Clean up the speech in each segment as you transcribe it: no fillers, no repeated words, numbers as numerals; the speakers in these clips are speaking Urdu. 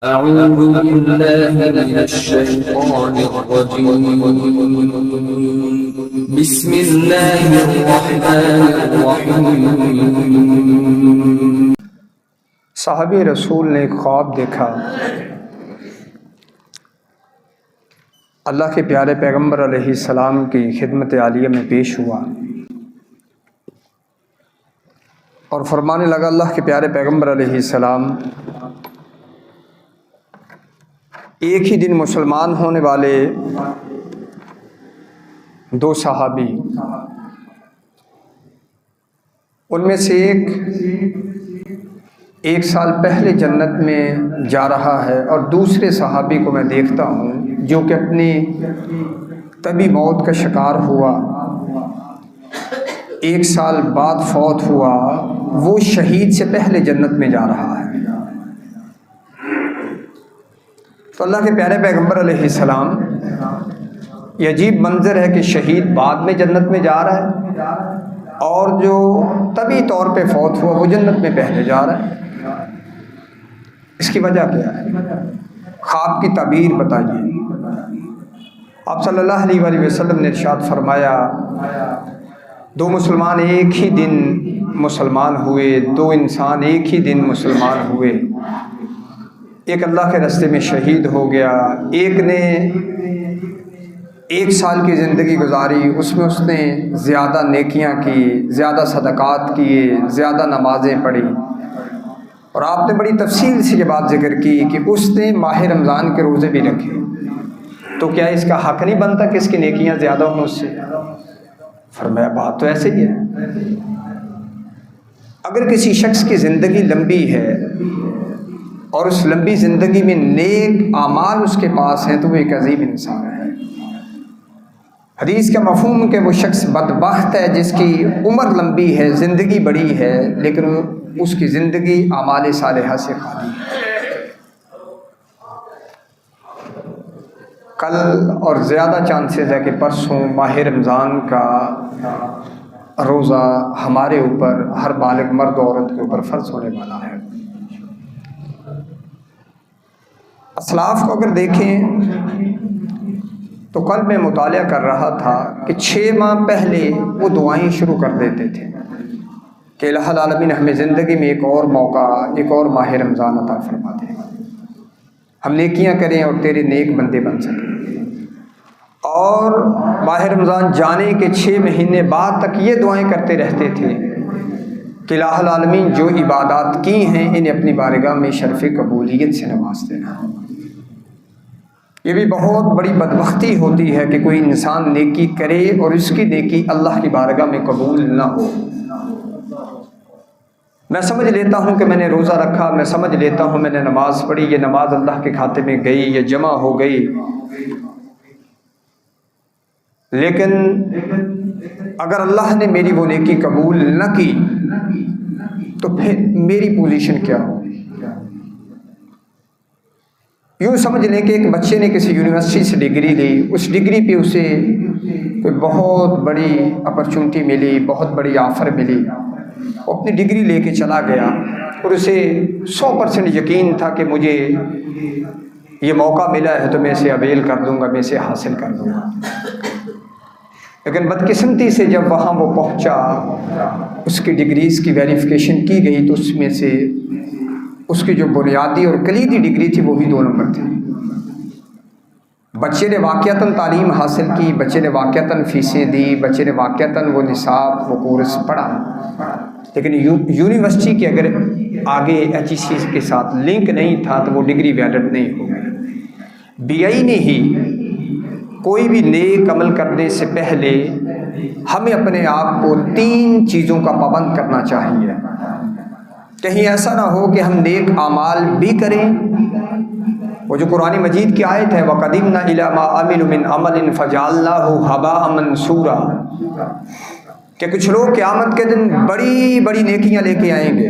أعوذ بالله من الشيطان الرجيم بسم الله الرحمن الرحيم صحابی رسول نے ایک خواب دیکھا۔ اللہ کے پیارے پیغمبر علیہ السلام کی خدمت عالیہ میں پیش ہوا اور فرمانے لگا، اللہ کے پیارے پیغمبر علیہ السلام، ایک ہی دن مسلمان ہونے والے دو صحابی، ان میں سے ایک سال پہلے جنت میں جا رہا ہے اور دوسرے صحابی کو میں دیکھتا ہوں جو کہ اپنی طبی موت کا شکار ہوا، ایک سال بعد فوت ہوا، وہ شہید سے پہلے جنت میں جا رہا ہے۔ تو اللہ کے پیارے پیغمبر علیہ السلام، یہ عجیب منظر ہے کہ شہید بعد میں جنت میں جا رہا ہے اور جو طبی طور پہ فوت ہوا وہ جنت میں پہلے جا رہا ہے۔ اس کی وجہ کیا ہے؟ خواب کی تعبیر بتائیے۔ آپ صلی اللہ علیہ وآلہ وسلم نے ارشاد فرمایا، دو مسلمان ایک ہی دن مسلمان ہوئے، دو انسان ایک ہی دن مسلمان ہوئے، ایک اللہ کے راستے میں شہید ہو گیا، ایک نے ایک سال کی زندگی گزاری، اس میں اس نے زیادہ نیکیاں کی، زیادہ صدقات کیے، زیادہ نمازیں پڑھی، اور آپ نے بڑی تفصیل سے یہ بات ذکر کی کہ اس نے ماہ رمضان کے روزے بھی رکھے، تو کیا اس کا حق نہیں بنتا کہ اس کی نیکیاں زیادہ ہوں اس سے؟ فرمایا بات تو ایسے ہی ہے، اگر کسی شخص کی زندگی لمبی ہے اور اس لمبی زندگی میں نیک اعمال اس کے پاس ہیں تو وہ ایک عظیم انسان ہے۔ حدیث کا مفہوم کہ وہ شخص بدبخت ہے جس کی عمر لمبی ہے، زندگی بڑی ہے، لیکن اس کی زندگی اعمال صالحہ سے خالی ہے۔ کل اور زیادہ چانسز ہے کہ پرسوں ماہ رمضان کا روزہ ہمارے اوپر، ہر بالغ مرد و عورت کے اوپر فرض ہونے والا ہے۔ اسلاف کو اگر دیکھیں تو کل میں مطالعہ کر رہا تھا کہ 6 ماہ پہلے وہ دعائیں شروع کر دیتے تھے کہ الہ العالمین ہمیں زندگی میں ایک اور موقع، ایک اور ماہ رمضان عطا فرما دے، ہم نیکیاں کریں اور تیرے نیک بندے بن سکیں۔ اور ماہ رمضان جانے کے 6 مہینے بعد تک یہ دعائیں کرتے رہتے تھے کہ الہ العالمین جو عبادات کی ہیں انہیں اپنی بارگاہ میں شرف قبولیت سے نواز دینا۔ یہ بھی بہت بڑی بدبختی ہوتی ہے کہ کوئی انسان نیکی کرے اور اس کی نیکی اللہ کی بارگاہ میں قبول نہ ہو۔ میں سمجھ لیتا ہوں کہ میں نے روزہ رکھا، میں سمجھ لیتا ہوں میں نے نماز پڑھی، یہ نماز اللہ کے کھاتے میں گئی، یہ جمع ہو گئی، لیکن اگر اللہ نے میری وہ نیکی قبول نہ کی تو پھر میری پوزیشن کیا ہو؟ یوں سمجھ لیں کہ ایک بچے نے کسی یونیورسٹی سے ڈگری لی، اس ڈگری پہ اسے کوئی بہت بڑی اپرچونٹی ملی، بہت بڑی آفر ملی، وہ اپنی ڈگری لے کے چلا گیا اور اسے 100% یقین تھا کہ مجھے یہ موقع ملا ہے تو میں اسے اویل کر دوں گا، میں اسے حاصل کر دوں گا۔ لیکن بدقسمتی سے جب وہاں وہ پہنچا، اس کی ڈگریز کی ویریفیکیشن کی گئی تو اس میں سے اس کی جو بنیادی اور کلیدی ڈگری تھی وہی 2 نمبر تھی۔ بچے نے واقعتاً تعلیم حاصل کی، بچے نے واقعتاً فیسیں دی، بچے نے واقعتاً وہ نصاب، وہ کورس پڑھا، لیکن یونیورسٹی کے اگر آگے HEC کے ساتھ لنک نہیں تھا تو وہ ڈگری ویلڈ نہیں ہوگی۔ BI نے ہی کوئی بھی نیک عمل کرنے سے پہلے ہمیں اپنے آپ کو 3 چیزوں کا پابند کرنا چاہیے۔ کہیں ایسا نہ ہو کہ ہم نیک اعمال بھی کریں، وہ جو قرآن مجید کی آیت ہے وَقَدِمْنَا إِلَىٰ مَا عَمِلُوا مِنْ عَمَلٍ فَجَعَلْنَاهُ هَبَاءً مَنْثُورًا، کہ کچھ لوگ قیامت کے دن بڑی بڑی نیکیاں لے کے آئیں گے،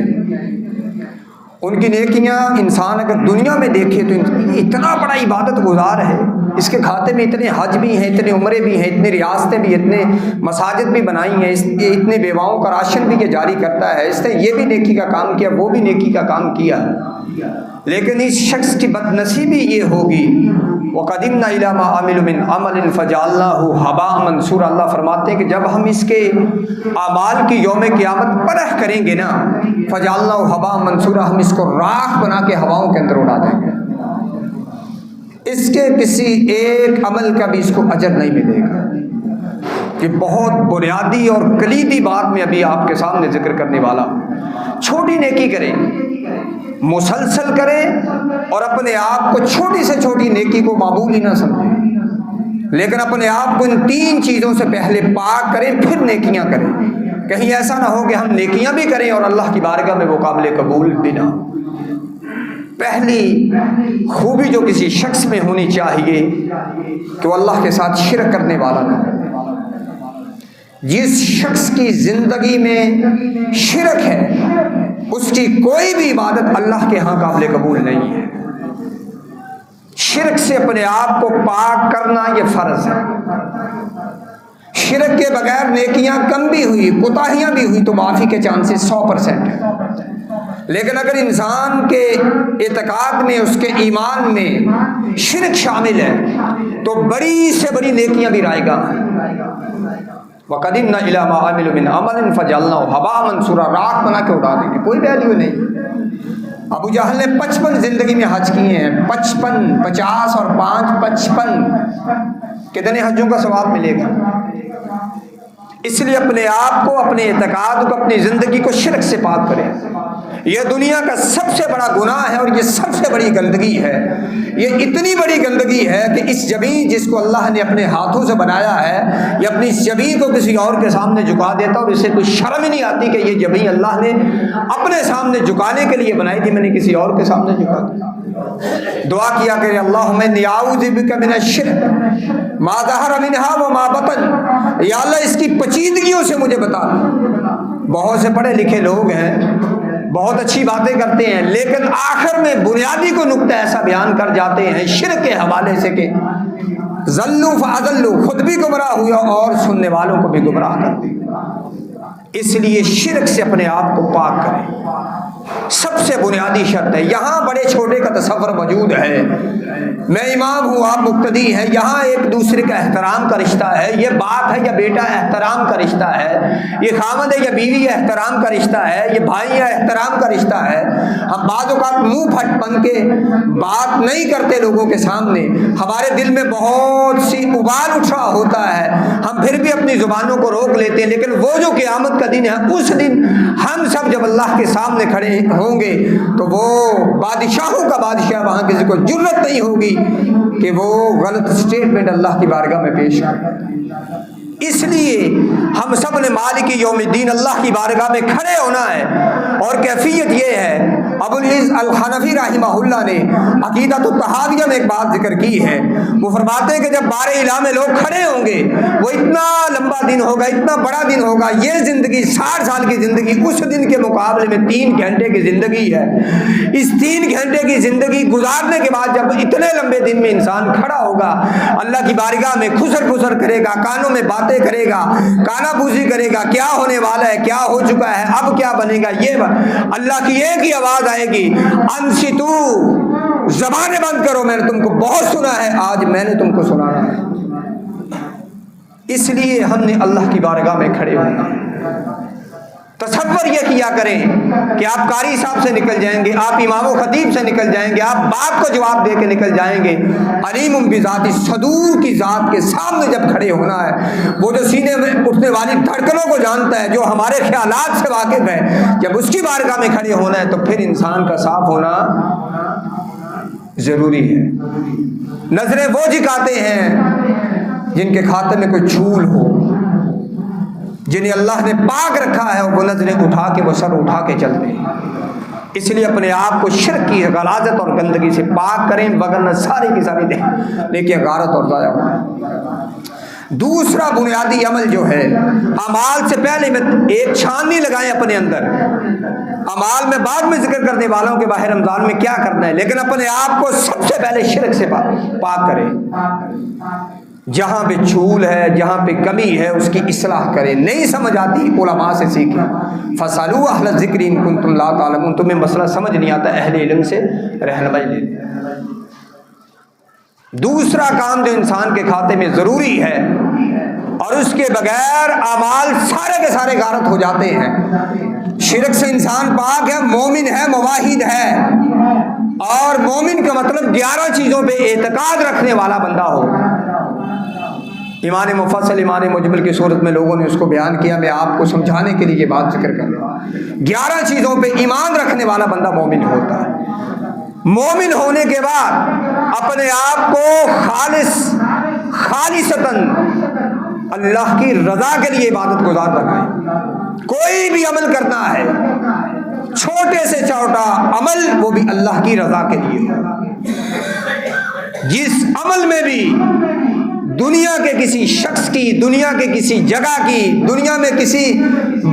ان کی نیکیاں انسان اگر دنیا میں دیکھے تو اتنا بڑا عبادت گزار ہے، اس کے کھاتے میں اتنے حج بھی ہیں، اتنے عمرے بھی ہیں، اتنی ریاستیں بھی، اتنے مساجد بھی بنائی ہیں، اتنے بیواؤں کا راشن بھی یہ جاری کرتا ہے، اس نے یہ بھی نیکی کا کام کیا، وہ بھی نیکی کا کام کیا، لیکن اس شخص کی بدنصیبی یہ ہوگی وَقَدِمْنَا إِلَىٰ مَا عَمِلُوا مِنْ عَمَلٍ فَجَعَلْنَاهُ هَبَاءً مَنْثُورًا۔ اللہ فرماتے ہیں کہ جب ہم اس کے اعمال کی یوم قیامت پرکھ کریں گے نا، فَجَعَلْنَاهُ هَبَاءً مَنْثُورًا، ہم اس کو راکھ بنا کے ہواؤں کے اندر اڑا دیں گے، اس کے کسی ایک عمل کا بھی اس کو اجر نہیں ملے گا۔ یہ بہت بنیادی اور کلیدی بات میں ابھی آپ کے سامنے ذکر کرنے والا۔ چھوٹی نیکی کریں، مسلسل کریں، اور اپنے آپ کو چھوٹی سے چھوٹی نیکی کو معمول ہی نہ سمجھیں، لیکن اپنے آپ کو ان 3 چیزوں سے پہلے پاک کریں، پھر نیکیاں کریں۔ کہیں ایسا نہ ہو کہ ہم نیکیاں بھی کریں اور اللہ کی بارگاہ میں وہ قابل قبول بھی نہ ہو۔ پہلی خوبی جو کسی شخص میں ہونی چاہیے کہ وہ اللہ کے ساتھ شرک کرنے والا نہ ہو۔ جس شخص کی زندگی میں شرک ہے اس کی کوئی بھی عبادت اللہ کے ہاں قابل قبول نہیں ہے۔ شرک سے اپنے آپ کو پاک کرنا یہ فرض ہے۔ شرک کے بغیر نیکیاں کم بھی ہوئی، کوتاہیاں بھی ہوئی تو معافی کے چانسز 100% ہیں، لیکن اگر انسان کے اعتقاد میں، اس کے ایمان میں شرک شامل ہے تو بڑی سے بڑی نیکیاں بھی رائے گاہ ہیں۔ وَقَدِمْنَا إِلَىٰ مَا عَمِلُوا مِنْ عَمَلٍ فَجَعَلْنَاهُ هَبَاءً مَنْثُورًا، راکھ بنا کے اڑا دیں گے، کوئی ویلیو نہیں۔ ابو جہل نے 55 زندگی میں حج کیے ہیں، 55، 50 اور 5، 55، کتنے حجوں کا ثواب ملے گا؟ اس لیے اپنے آپ کو، اپنے اعتقاد کو، اپنی زندگی کو شرک سے پاک کریں۔ یہ دنیا کا سب سے بڑا گناہ ہے اور یہ سب سے بڑی گندگی ہے۔ یہ اتنی بڑی گندگی ہے کہ اس جبین جس کو اللہ نے اپنے ہاتھوں سے بنایا ہے، یہ اپنی اس جبین کو کسی اور کے سامنے جھکا دیتا اور اسے کوئی شرم ہی نہیں آتی کہ یہ جبین اللہ نے اپنے سامنے جھکانے کے لیے بنائی تھی، میں نے کسی اور کے سامنے جھکا دی۔ دعا کیا کہ اللہم انی اعوذ بک من الشرک ما ظہر منها وما بطن، یا اللہ اس کی پیچیدگیوں سے مجھے بتا۔ بہت سے پڑھے لکھے لوگ ہیں، بہت اچھی باتیں کرتے ہیں، لیکن آخر میں بنیادی کو نقطہ ایسا بیان کر جاتے ہیں شرک کے حوالے سے کہ ضلوا فاضلوا، خود بھی گمراہ ہوئے اور سننے والوں کو بھی گمراہ کر دیا۔ اس لیے شرک سے اپنے آپ کو پاک کریں، سب سے بنیادی شرط ہے۔ یہاں بڑے چھوٹے کا تصور موجود ہے، میں امام ہوں آپ مقتدی ہیں، یہاں ایک دوسرے کا احترام کا رشتہ ہے، یہ باپ ہے یا بیٹا احترام کا رشتہ ہے، یہ خامد ہے یا بیوی احترام کا رشتہ ہے، یہ بھائی یا احترام کا رشتہ ہے۔ ہم بعض اوقات منہ پھٹ بن کے بات نہیں کرتے لوگوں کے سامنے، ہمارے دل میں بہت سی ابال اٹھا ہوتا ہے، ہم پھر بھی اپنی زبانوں کو روک لیتے ہیں، لیکن وہ جو قیامت کا دن ہے اس دن ہم سب جب اللہ کے سامنے کھڑے ہوں گے تو وہ بادشاہوں کا بادشاہ، وہاں کسی کو جرت نہیں ہوگی کہ وہ غلط سٹیٹمنٹ اللہ کی بارگاہ میں پیش کرے۔ اس لیے ہم سب نے مالک یوم الدین اللہ کی بارگاہ میں کھڑے ہونا ہے، اور کیفیت یہ ہے، ابو العز الحنفی رحمہ اللہ نے عقیدۃ الطحاویہ میں ایک بات ذکر کی ہے، وہ فرماتے ہیں کہ جب بار الہ میں لوگ کھڑے ہوں گے، وہ اتنا لمبا دن ہوگا، اتنا بڑا دن ہوگا، یہ زندگی 60 سال کی زندگی اس دن کے مقابلے میں 3 گھنٹے کی زندگی ہے۔ اس 3 گھنٹے کی زندگی گزارنے کے بعد جب اتنے لمبے دن میں انسان کھڑا ہوگا اللہ کی بارگاہ میں، خسر خسر کرے گا، کانوں میں باتیں کرے گا، کانا پوزی کرے گا، کیا ہونے والا ہے، کیا ہو چکا ہے، اب کیا بنے گا، یہ اللہ کی ایک ہی آواز آئے گی، انصتو، زبانیں بند کرو، میں نے تم کو بہت سنا ہے، آج میں نے تم کو سنانا ہے۔ اس لیے ہم نے اللہ کی بارگاہ میں کھڑے ہونا۔ تصور یہ کیا کریں کہ آپ قاری صاحب سے نکل جائیں گے، آپ امام و خطیب سے نکل جائیں گے، آپ باپ کو جواب دے کے نکل جائیں گے، علیم بذات صدور کی ذات کے سامنے جب کھڑے ہونا ہے، وہ جو سینے میں اٹھنے والی دھڑکنوں کو جانتا ہے، جو ہمارے خیالات سے واقف ہے، جب اس کی بارگاہ میں کھڑے ہونا ہے تو پھر انسان کا صاف ہونا ضروری ہے۔ نظریں وہ جھکاتے ہیں جن کے کھاتے میں کوئی چول ہو، جنہیں اللہ نے پاک رکھا ہے، وہ نظریں اٹھا کے، وہ سر اٹھا کے چلتے ہیں۔ اس لیے اپنے آپ کو شرک کی غلاظت اور گندگی سے پاک کریں، وگرنہ ساری کی ساری لیکن غارت اور ضائع ہوگی۔ دوسرا بنیادی عمل جو ہے، اعمال سے پہلے میں ایک چھاننی لگائیں اپنے اندر، اعمال میں بعد میں ذکر کرنے والوں کے باہر رمضان میں کیا کرنا ہے، لیکن اپنے آپ کو سب سے پہلے شرک سے پاک کریں۔ جہاں پہ چھول ہے، جہاں پہ کمی ہے اس کی اصلاح کریں، نہیں سمجھ آتی علماء سے سیکھیں، فَاسْأَلُوا أَهْلَ الذِّكْرِ إِن كُنتُمْ لَا تَعْلَمُونَ، تمہیں مسئلہ سمجھ نہیں آتا اہل علم سے رہنمائی لے لیں۔ دوسرا کام جو انسان کے کھاتے میں ضروری ہے اور اس کے بغیر اعمال سارے کے سارے غارت ہو جاتے ہیں، شرک سے انسان پاک ہے، مومن ہے، موحد ہے، اور مومن کا مطلب 11 چیزوں پہ اعتقاد رکھنے والا بندہ ہو۔ ایمان مفصل ایمان مجمل کی صورت میں لوگوں نے اس کو بیان کیا، میں آپ کو سمجھانے کے لیے یہ بات ذکر کر رہا ہوں۔ 11 چیزوں پہ ایمان رکھنے والا بندہ مومن ہوتا ہے۔ مومن ہونے کے بعد اپنے آپ کو خالصتاً اللہ کی رضا کے لیے عبادت گزار بنائیں۔ کوئی بھی عمل کرنا ہے، چھوٹے سے چھوٹا عمل، وہ بھی اللہ کی رضا کے لیے ہو۔ جس عمل میں بھی دنیا کے کسی شخص کی، دنیا کے کسی جگہ کی، دنیا میں کسی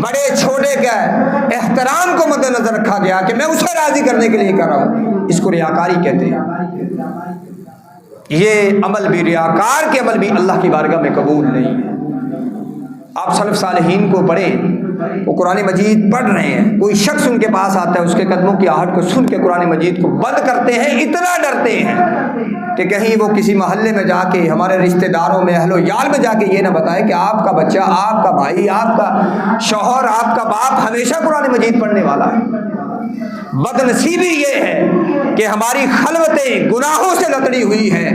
بڑے چھوٹے کا احترام کو مد نظر رکھا گیا کہ میں اسے راضی کرنے کے لیے کر رہا ہوں، اس کو ریاکاری کہتے ہیں۔ یہ عمل بھی، ریاکار کے عمل بھی اللہ کی بارگاہ میں قبول نہیں ہے۔ آپ سلف صالحین کو پڑھیں، وہ قرآن مجید پڑھ رہے ہیں، کوئی شخص ان کے پاس آتا ہے، اس کے قدموں کی آہٹ کو سن کے قرآن مجید کو بند کرتے ہیں، اتنا ڈرتے ہیں کہ کہیں وہ کسی محلے میں جا کے، ہمارے رشتہ داروں میں، اہل و یال میں جا کے یہ نہ بتائے کہ آپ کا بچہ، آپ کا بھائی، آپ کا شوہر، آپ کا باپ ہمیشہ قرآن مجید پڑھنے والا ہے۔ بد نصیبی یہ ہے کہ ہماری خلوتیں گناہوں سے لکڑی ہوئی ہیں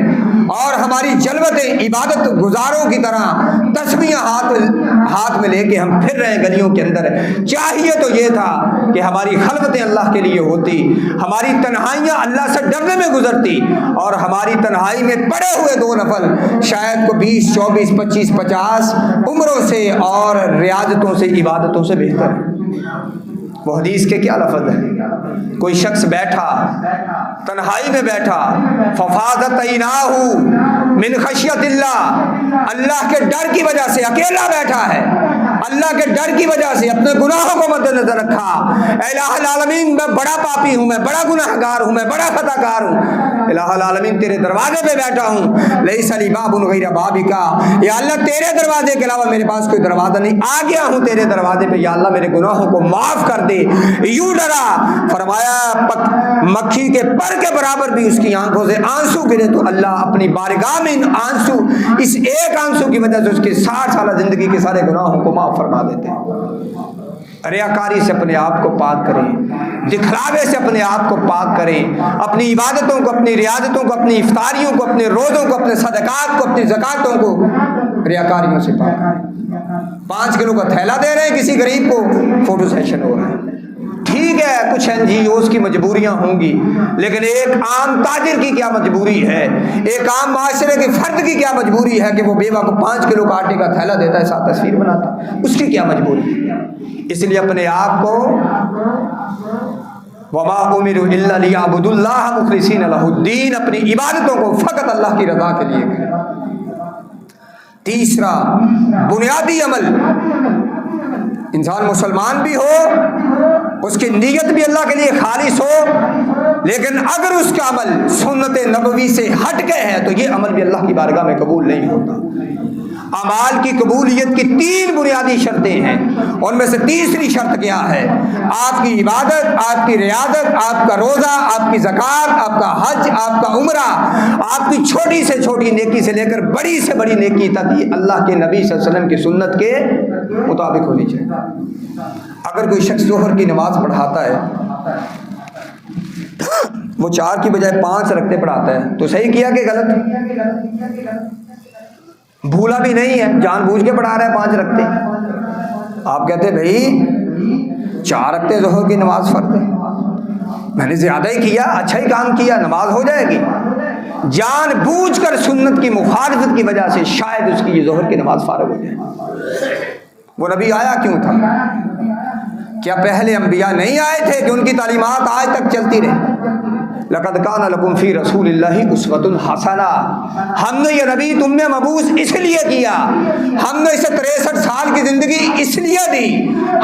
اور ہماری جلوتیں عبادت گزاروں کی طرح تسبیحاں ہاتھ میں لے کے ہم پھر رہے ہیں گلیوں کے اندر۔ چاہیے تو یہ تھا کہ ہماری خلوتیں اللہ کے لیے ہوتی، ہماری تنہائیاں اللہ سے ڈرنے میں گزرتی، اور ہماری تنہائی میں پڑے ہوئے 2 نفل شاید کو 20 24 25 50 عمروں سے اور ریاضتوں سے، عبادتوں سے بہتر ہے۔ وہ حدیث کے کیا لفظ ہے؟ کوئی شخص بیٹھا، تنہائی میں بیٹھا، ففاضت عیناہ من خشیت اللہ، اللہ کے ڈر کی وجہ سے اکیلا بیٹھا ہے، اللہ کے ڈر کی وجہ سے اپنے گناہوں کو مد نظر رکھا، اے الہ العالمین میں بڑا پاپی ہوں، میں بڑا گناہ گار ہوں، میں بڑا خطا کار ہوں، الہ العالمین تیرے دروازے پہ بیٹھا ہوں، لیس لی باب غیر بابک، یا اللہ تیرے دروازے کے علاوہ میرے پاس کوئی دروازہ نہیں، آ گیا ہوں تیرے دروازے پہ، یا اللہ میرے گناہوں کو معاف کر دے۔ یوں ڈرا، فرمایا مکھی کے پر کے برابر بھی اس کی آنکھوں سے آنسو گرے تو اللہ اپنی بارگاہ میں ان آنسو، اس ایک آنسو کی وجہ سے اس کے 60 سالہ زندگی کے سارے گناہوں کو معاف فرما دیتے ہیں۔ ریاکاری سے اپنے آپ کو پاک کریں، دکھلاوے سے اپنے آپ کو پاک کریں، اپنی عبادتوں کو، اپنی ریاضتوں کو، اپنی افطاریوں کو، اپنے روزوں کو، اپنے صدقات کو، اپنی زکاتوں کو ریاکاریوں سے پاک کریں۔ 5 کلو کا تھیلا دے رہے ہیں کسی غریب کو، فوٹو سیشن ہو رہا ہے۔ ٹھیک ہے کچھ NGOs کی مجبوریاں ہوں گی، لیکن ایک عام تاجر کی کیا مجبوری ہے، ایک عام معاشرے کے فرد کی کیا مجبوری ہے کہ وہ بیوہ کو 5 کلو کا آٹے کا تھیلا دیتا ہے، ساتھ تصویر بناتا ہے، اس کی کیا مجبوری ہے؟ اس لیے اپنے آپ کو وما امروا الا ليعبدوا الله مخلصين له الدين، اپنی عبادتوں کو فقط اللہ کی رضا کے لیے کریں۔ تیسرا بنیادی عمل، انسان مسلمان بھی ہو، اس کی نیت بھی اللہ کے لیے خالص ہو، لیکن اگر اس کا عمل سنت نبوی سے ہٹ کے ہے تو یہ عمل بھی اللہ کی بارگاہ میں قبول نہیں ہوتا۔ اعمال کی قبولیت کی 3 بنیادی شرطیں ہیں، ان میں سے تیسری شرط کیا ہے؟ آپ کی عبادت، آپ کی ریاضت، آپ کا روزہ، آپ کی زکوٰۃ، آپ کا حج، آپ کا عمرہ، آپ کی چھوٹی سے چھوٹی نیکی سے لے کر بڑی سے بڑی نیکی تک یہ اللہ کے نبی صلی اللہ علیہ وسلم کی سنت کے مطابق ہونی چاہیے۔ اگر کوئی شخص ظہر کی نماز پڑھاتا ہے، وہ 4 کی بجائے 5 رکعتیں پڑھاتا ہے تو صحیح کیا کہ غلط؟ بھولا بھی نہیں ہے، جان بوجھ کے پڑھا رہا ہے 5 رکعتیں۔ آپ کہتے ہیں بھائی 4 رکعتیں ظہر کی نماز فرض ہے، میں نے زیادہ ہی کیا، اچھا ہی کام کیا، نماز ہو جائے گی۔ جان بوجھ کر سنت کی مخالفت کی وجہ سے شاید اس کی یہ ظہر کی نماز فارغ ہو جائے۔ وہ نبی آیا کیوں تھا؟ کیا پہلے انبیاء نہیں آئے تھے کہ ان کی تعلیمات آج تک چلتی رہی؟ لقد کان لکم فی رسول اللہ اسوۃ حسنہ، ہم نے یہ نبی تم میں مبعوث اس لیے کیا، ہم نے اسے 63 سال کی زندگی اس لیے دی،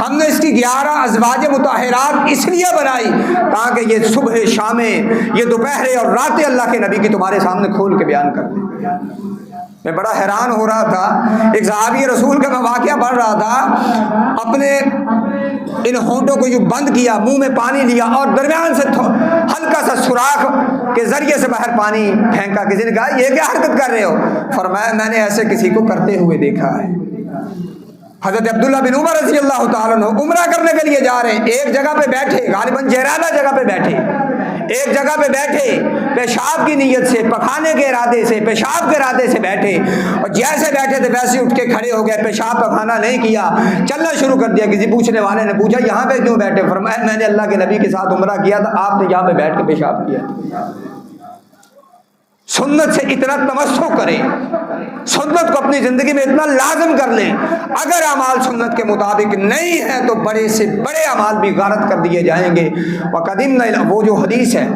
ہم نے اس کی 11 ازواج مطہرات اس لیے بنائی تاکہ یہ صبح شامیں، یہ دوپہریں اور راتیں اللہ کے نبی کی تمہارے سامنے کھول کے بیان کر دیں۔ میں بڑا حیران ہو رہا تھا، ایک صحابی رسول کا میں واقعہ پڑھ رہا تھا، اپنے ان ہونٹوں کو یوں بند کیا، منہ میں پانی لیا اور درمیان سے ہلکا سا سوراخ کے ذریعے سے باہر پانی پھینکا۔ کسی نے کہا یہ کیا حرکت کر رہے ہو؟ فرمایا میں نے ایسے کسی کو کرتے ہوئے دیکھا ہے۔ حضرت عبداللہ بن عمر رضی اللہ تعالیٰ عنہ عمرہ کرنے کے لیے جا رہے ہیں، ایک جگہ پہ بیٹھے، غالباً جہرانہ جگہ پہ بیٹھے، ایک جگہ پہ بیٹھے، پیشاب کی نیت سے، پخانے کے ارادے سے، پیشاب کے ارادے سے بیٹھے، اور جیسے بیٹھے تھے ویسے اٹھ کے کھڑے ہو گئے، پیشاب پخانا نہیں کیا، چلنا شروع کر دیا۔ کسی پوچھنے والے نے پوچھا یہاں پہ کیوں بیٹھے؟ فرمایا میں نے اللہ کے نبی کے ساتھ عمرہ کیا تھا، آپ نے یہاں پہ بیٹھ کے پیشاب کیا۔ سنت سے اتنا تمسک کریں، سنت کو اپنی زندگی میں اتنا لازم کر لیں، اگر اعمال سنت کے مطابق نہیں ہیں تو بڑے سے بڑے اعمال بھی غارت کر دیے جائیں گے۔ وَقَدِمْنَا إِلَىٰ، وہ جو حدیث ہے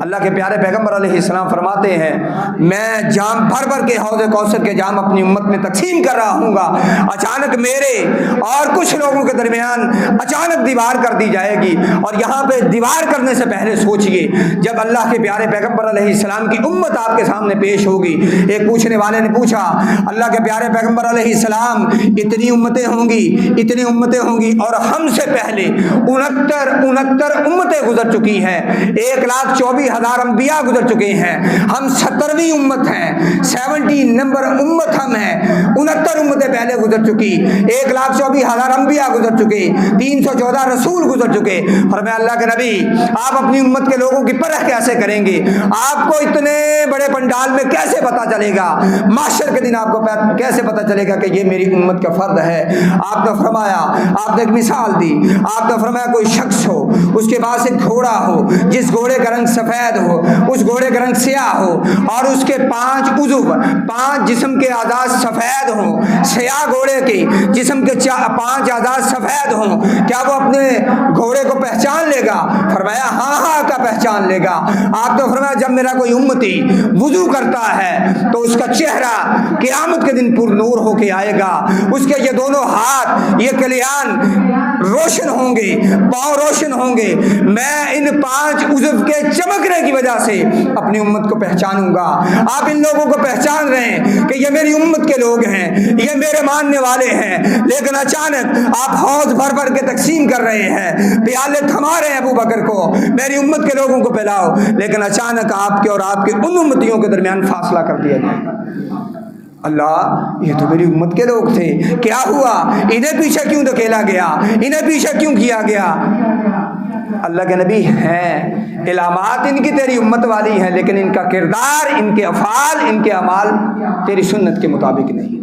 اللہ کے پیارے پیغمبر علیہ السلام فرماتے ہیں میں جام بھر بھر کے حوض کوثر کے جام اپنی امت میں تقسیم کر رہا ہوں گا، اچانک میرے اور کچھ لوگوں کے درمیان اچانک دیوار کر دی جائے گی۔ اور یہاں پہ دیوار کرنے سے پہلے سوچئے، جب اللہ کے پیارے پیغمبر علیہ السلام کی امت آپ کے سامنے پیش ہوگی، ایک پوچھنے والے نے پوچھا اللہ کے پیارے پیغمبر علیہ السلام اتنی امتیں ہوں گی اور ہم سے پہلے 69 امتیں گزر چکی ہیں، 1,24,000 انبیاء گزر چکے ہیں، ہم 70ویں امت ہیں، 70 نمبر امت ہم ہیں، 69 امتیں پہلے گزر چکی، 1,24,000 انبیاء گزر چکے، 314 رسول گزر چکے۔ فرمایا اللہ کے نبی آپ اپنی امت کے لوگوں کی پرکھ کیسے کریں گے؟ آپ کو اتنے بڑے پنڈال میں کیسے پتا چلے گا؟ محشر کے دن آپ کو کیسے پتا چلے گا کہ یہ میری امت کا فرد ہے؟ آپ نے فرمایا، آپ نے ایک مثال دی، آپ نے فرمایا کوئی شخص ہو، اس کے پاس ایک گھوڑا ہو جس گھوڑے کا رنگ سفید ہو، اس گھوڑے کا رنگ سیاہ ہو، اور اس کے 5 عضو، 5 جسم کے اعضاء سفید ہوں، سیاہ گھوڑے کے جسم کے 5 اعضاء سفید ہوں، کیا وہ اپنے گھوڑے کو پہچان لے گا؟ فرمایا ہاں کا پہچان لے گا۔ آپ نے فرمایا جب میرا کوئی امتی وضو کرتا ہے تو اس کا چہرہ قیامت کے دن پر نور ہو کے آئے گا، اس کے یہ دونوں ہاتھ، یہ کلیان روشن ہوں گے، پاؤں روشن ہوں گے، میں ان 5 عضو کے چمکنے کی وجہ سے اپنی امت کو پہچانوں گا۔ آپ ان لوگوں کو پہچان رہے ہیں کہ یہ میری امت کے لوگ ہیں، یہ میرے ماننے والے ہیں، لیکن اچانک آپ حوض بھر بھر کے تقسیم کر رہے ہیں، پیالے تھما رہے ہیں ابو بکر کو میری امت کے لوگوں کو پلاؤ، لیکن اچانک آپ کے اور آپ کے ان امتیوں کے درمیان فاصلہ کر دیا جائے۔ اللہ یہ تو میری امت کے لوگ تھے، کیا ہوا؟ انہیں پیچھے کیوں دھکیلا گیا؟ انہیں پیچھے کیوں کیا گیا؟ اللہ کے نبی ہیں، علامات ان کی تیری امت والی ہیں، لیکن ان کا کردار، ان کے افعال، ان کے اعمال تیری سنت کے مطابق نہیں۔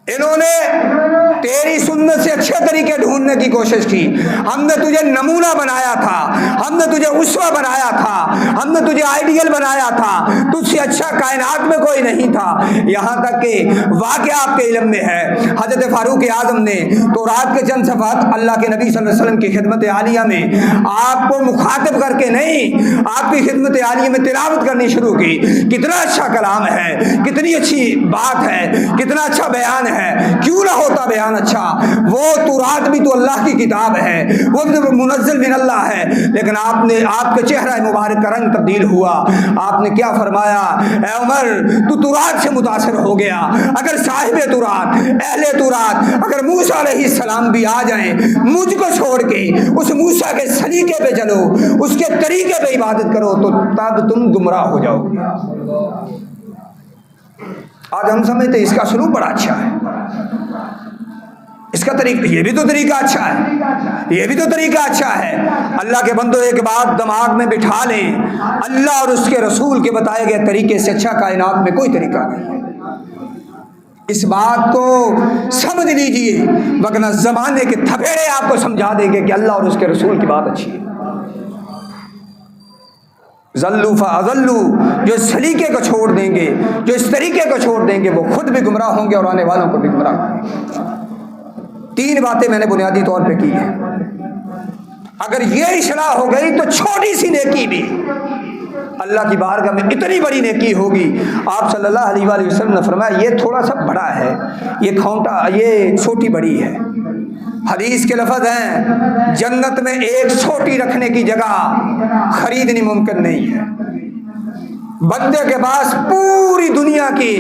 انہوں نے تیری سنت سے اچھے طریقے ڈھونڈنے کی کوشش کی، ہم نے تجھے نمونہ بنایا تھا، ہم نے تجھے اسوہ بنایا تھا، ہم نے تجھے آئیڈیل بنایا تھا، تجھ سے اچھا کائنات میں کوئی نہیں تھا۔ یہاں تک کہ واقعہ آپ کے علم میں ہے، حضرت فاروق اعظم نے تو رات کے چند صفحات اللہ کے نبی صلی اللہ علیہ وسلم کی خدمت عالیہ میں آپ کو مخاطب کر کے نہیں، آپ کی خدمت عالیہ میں تلاوت کرنی شروع کی۔ کتنا اچھا کلام ہے، کتنی اچھی بات ہے، کتنا اچھا بیان ہے، کیوں نہ ہوتا بیان اچھا؟ وہ تورات بھی تو اللہ کی کتاب ہے، وہ بھی منزل من اللہ ہے، لیکن آپ کے چہرہ مبارک کا رنگ تبدیل ہوا۔ آپ نے کیا فرمایا؟ اے عمر تو تورات سے متاثر ہو گیا، اگر صاحب تورات، اہل تورات، اگر موسیٰ علیہ السلام بھی آ جائیں، مجھ کو چھوڑ کے اس موسیٰ کے سلیقے پہ چلو، اس کے طریقے پہ عبادت کرو تو تب تم گمراہ ہو جاؤ گے۔ آج ہم سمجھتے ہیں اس کا سلوک بڑا اچھا ہے، اس کا طریقہ، یہ بھی تو طریقہ اچھا ہے، یہ بھی تو طریقہ اچھا ہے۔ اللہ کے بندو ایک بات دماغ میں بٹھا لیں، اللہ اور اس کے رسول کے بتائے گئے طریقے سے اچھا کائنات میں کوئی طریقہ نہیں ہے۔ اس بات کو سمجھ لیجئے، وگرنہ زمانے کے تھپیڑے آپ کو سمجھا دیں گے کہ اللہ اور اس کے رسول کی بات اچھی ہے۔ ضلوا فاضلوا، جو اس سلیقے کو چھوڑ دیں گے، جو اس طریقے کو چھوڑ دیں گے، وہ خود بھی گمراہ ہوں گے اور آنے والوں کو بھی گمراہ ہوں گے۔ 3 باتیں میں نے بنیادی طور پہ کی ہیں، اگر یہ اصلاح ہو گئی تو چھوٹی سی نیکی بھی اللہ کی بارگاہ میں اتنی بڑی نیکی ہوگی۔ آپ صلی اللہ علیہ وآلہ وسلم نے فرمایا یہ تھوڑا سا بڑا ہے، یہ کھونٹا، یہ چھوٹی بڑی ہے۔ حدیث کے لفظ ہیں جنت میں ایک چھوٹی رکھنے کی جگہ خریدنی ممکن نہیں ہے۔ بندے کے پاس پوری دنیا کی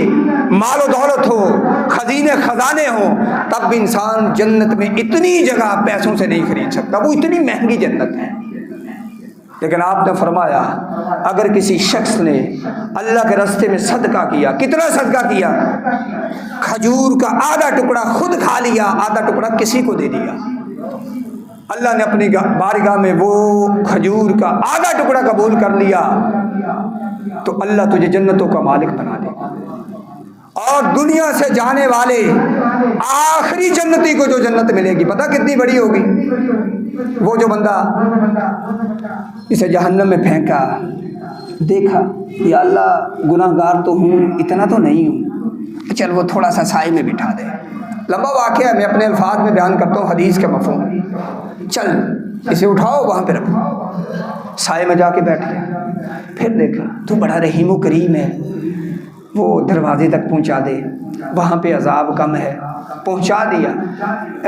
مال و دولت ہو، خزینے خزانے ہوں، تب بھی انسان جنت میں اتنی جگہ پیسوں سے نہیں خرید سکتا، وہ اتنی مہنگی جنت ہے۔ لیکن آپ نے فرمایا اگر کسی شخص نے اللہ کے راستے میں صدقہ کیا، کتنا صدقہ کیا؟ کھجور کا آدھا ٹکڑا خود کھا لیا، آدھا ٹکڑا کسی کو دے دیا، اللہ نے اپنی بارگاہ میں وہ کھجور کا آدھا ٹکڑا قبول کر لیا تو اللہ تجھے جنتوں کا مالک بنا دے گا۔ اور دنیا سے جانے والے آخری جنتی کو جو جنت ملے گی پتہ کتنی بڑی ہوگی؟ وہ جو بندہ اسے جہنم میں پھینکا، دیکھا یا اللہ گناہ گار تو ہوں، اتنا تو نہیں ہوں، چل وہ تھوڑا سا سائے میں بٹھا دے۔ لمبا واقعہ ہے، میں اپنے الفاظ میں بیان کرتا ہوں حدیث کے مفہوم۔ چل اسے اٹھاؤ وہاں پہ رکھو، سائے میں جا کے بیٹھ گیا۔ پھر دیکھا تو بڑا رحیم و کریم ہے، وہ دروازے تک پہنچا دے، وہاں پہ عذاب کم ہے، پہنچا دیا،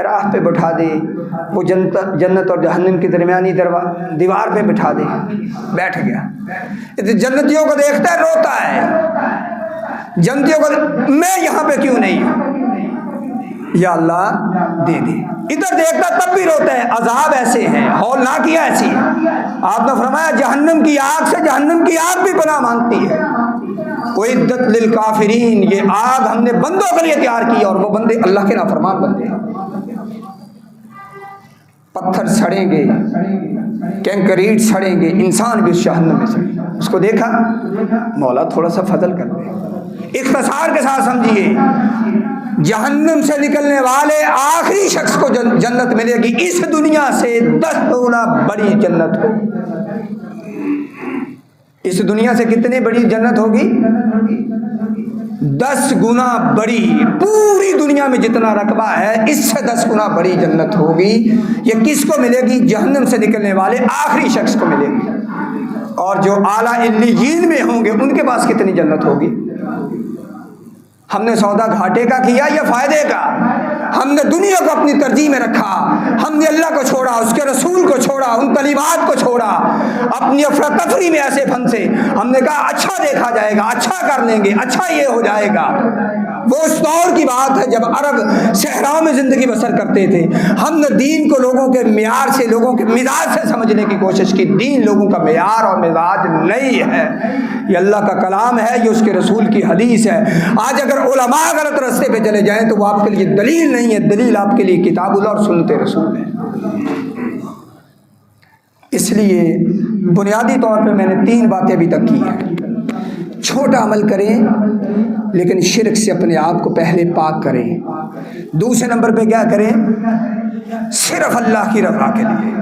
راہ پہ بٹھا دے، وہ جنت اور جہنم کی درمیانی دیوار پہ بٹھا دے، بیٹھ گیا۔ جنتیوں کو دیکھتا ہے روتا ہے، جنتیوں کو میں یہاں پہ کیوں نہیں ہوں، یا اللہ دے دے۔ ادھر دیکھتا تب بھی روتا ہے، عذاب ایسے ہیں، ہولناکیاں ایسی ہیں۔ آپ نے فرمایا جہنم کی آگ سے جہنم کی آگ بھی پناہ مانگتی ہے۔ وَعِدَّتْ لِلْكَافِرِينَ، یہ آگ ہم نے بندوں کے لیے تیار کی اور وہ بندے اللہ کے نافرمان بندے ہیں۔ پتھر سڑیں گے، کنکریٹ سڑیں گے، انسان بھی اس جہنم میں سڑے گا۔ اس کو دیکھا، مولا تھوڑا سا فضل کر دے۔ اختصار کے ساتھ سمجھیے، جہنم سے نکلنے والے آخری شخص کو جنت ملے گی، اس دنیا سے 10 گنا بڑی جنت ہو۔ اس دنیا سے کتنی بڑی جنت ہوگی؟ 10 گنا بڑی، پوری دنیا میں جتنا رقبہ ہے اس سے 10 گنا بڑی جنت ہوگی۔ یہ کس کو ملے گی؟ جہنم سے نکلنے والے آخری شخص کو ملے گی۔ اور جو اعلیٰ علیین میں ہوں گے ان کے پاس کتنی جنت ہوگی؟ ہم نے سودا گھاٹے کا کیا یا فائدے کا؟ ہم نے دنیا کو اپنی ترجیح میں رکھا، ہم نے اللہ کو چھوڑا، اس کے رسول کو چھوڑا، ان تعلیمات کو چھوڑا، اپنی افراتفری میں ایسے پھنسے، ہم نے کہا اچھا دیکھا جائے گا، اچھا کر لیں گے، اچھا یہ ہو جائے گا۔ وہ اس دور کی بات ہے جب عرب صحراؤں میں زندگی بسر کرتے تھے۔ ہم نے دین کو لوگوں کے معیار سے، لوگوں کے مزاج سے سمجھنے کی کوشش کی۔ دین لوگوں کا معیار اور مزاج نہیں ہے، یہ اللہ کا کلام ہے، یہ اس کے رسول کی حدیث ہے۔ آج اگر علماء غلط راستے پہ چلے جائیں تو وہ آپ کے لیے دلیل نہیں ہے، دلیل آپ کے لیے کتاب اللہ اور سنت رسول ہے۔ اس لیے بنیادی طور پہ میں نے 3 باتیں ابھی تک کی ہیں۔ چھوٹا عمل کریں لیکن شرک سے اپنے آپ کو پہلے پاک کریں۔ دوسرے نمبر پہ کیا کریں؟ صرف اللہ کی رضا کے لیے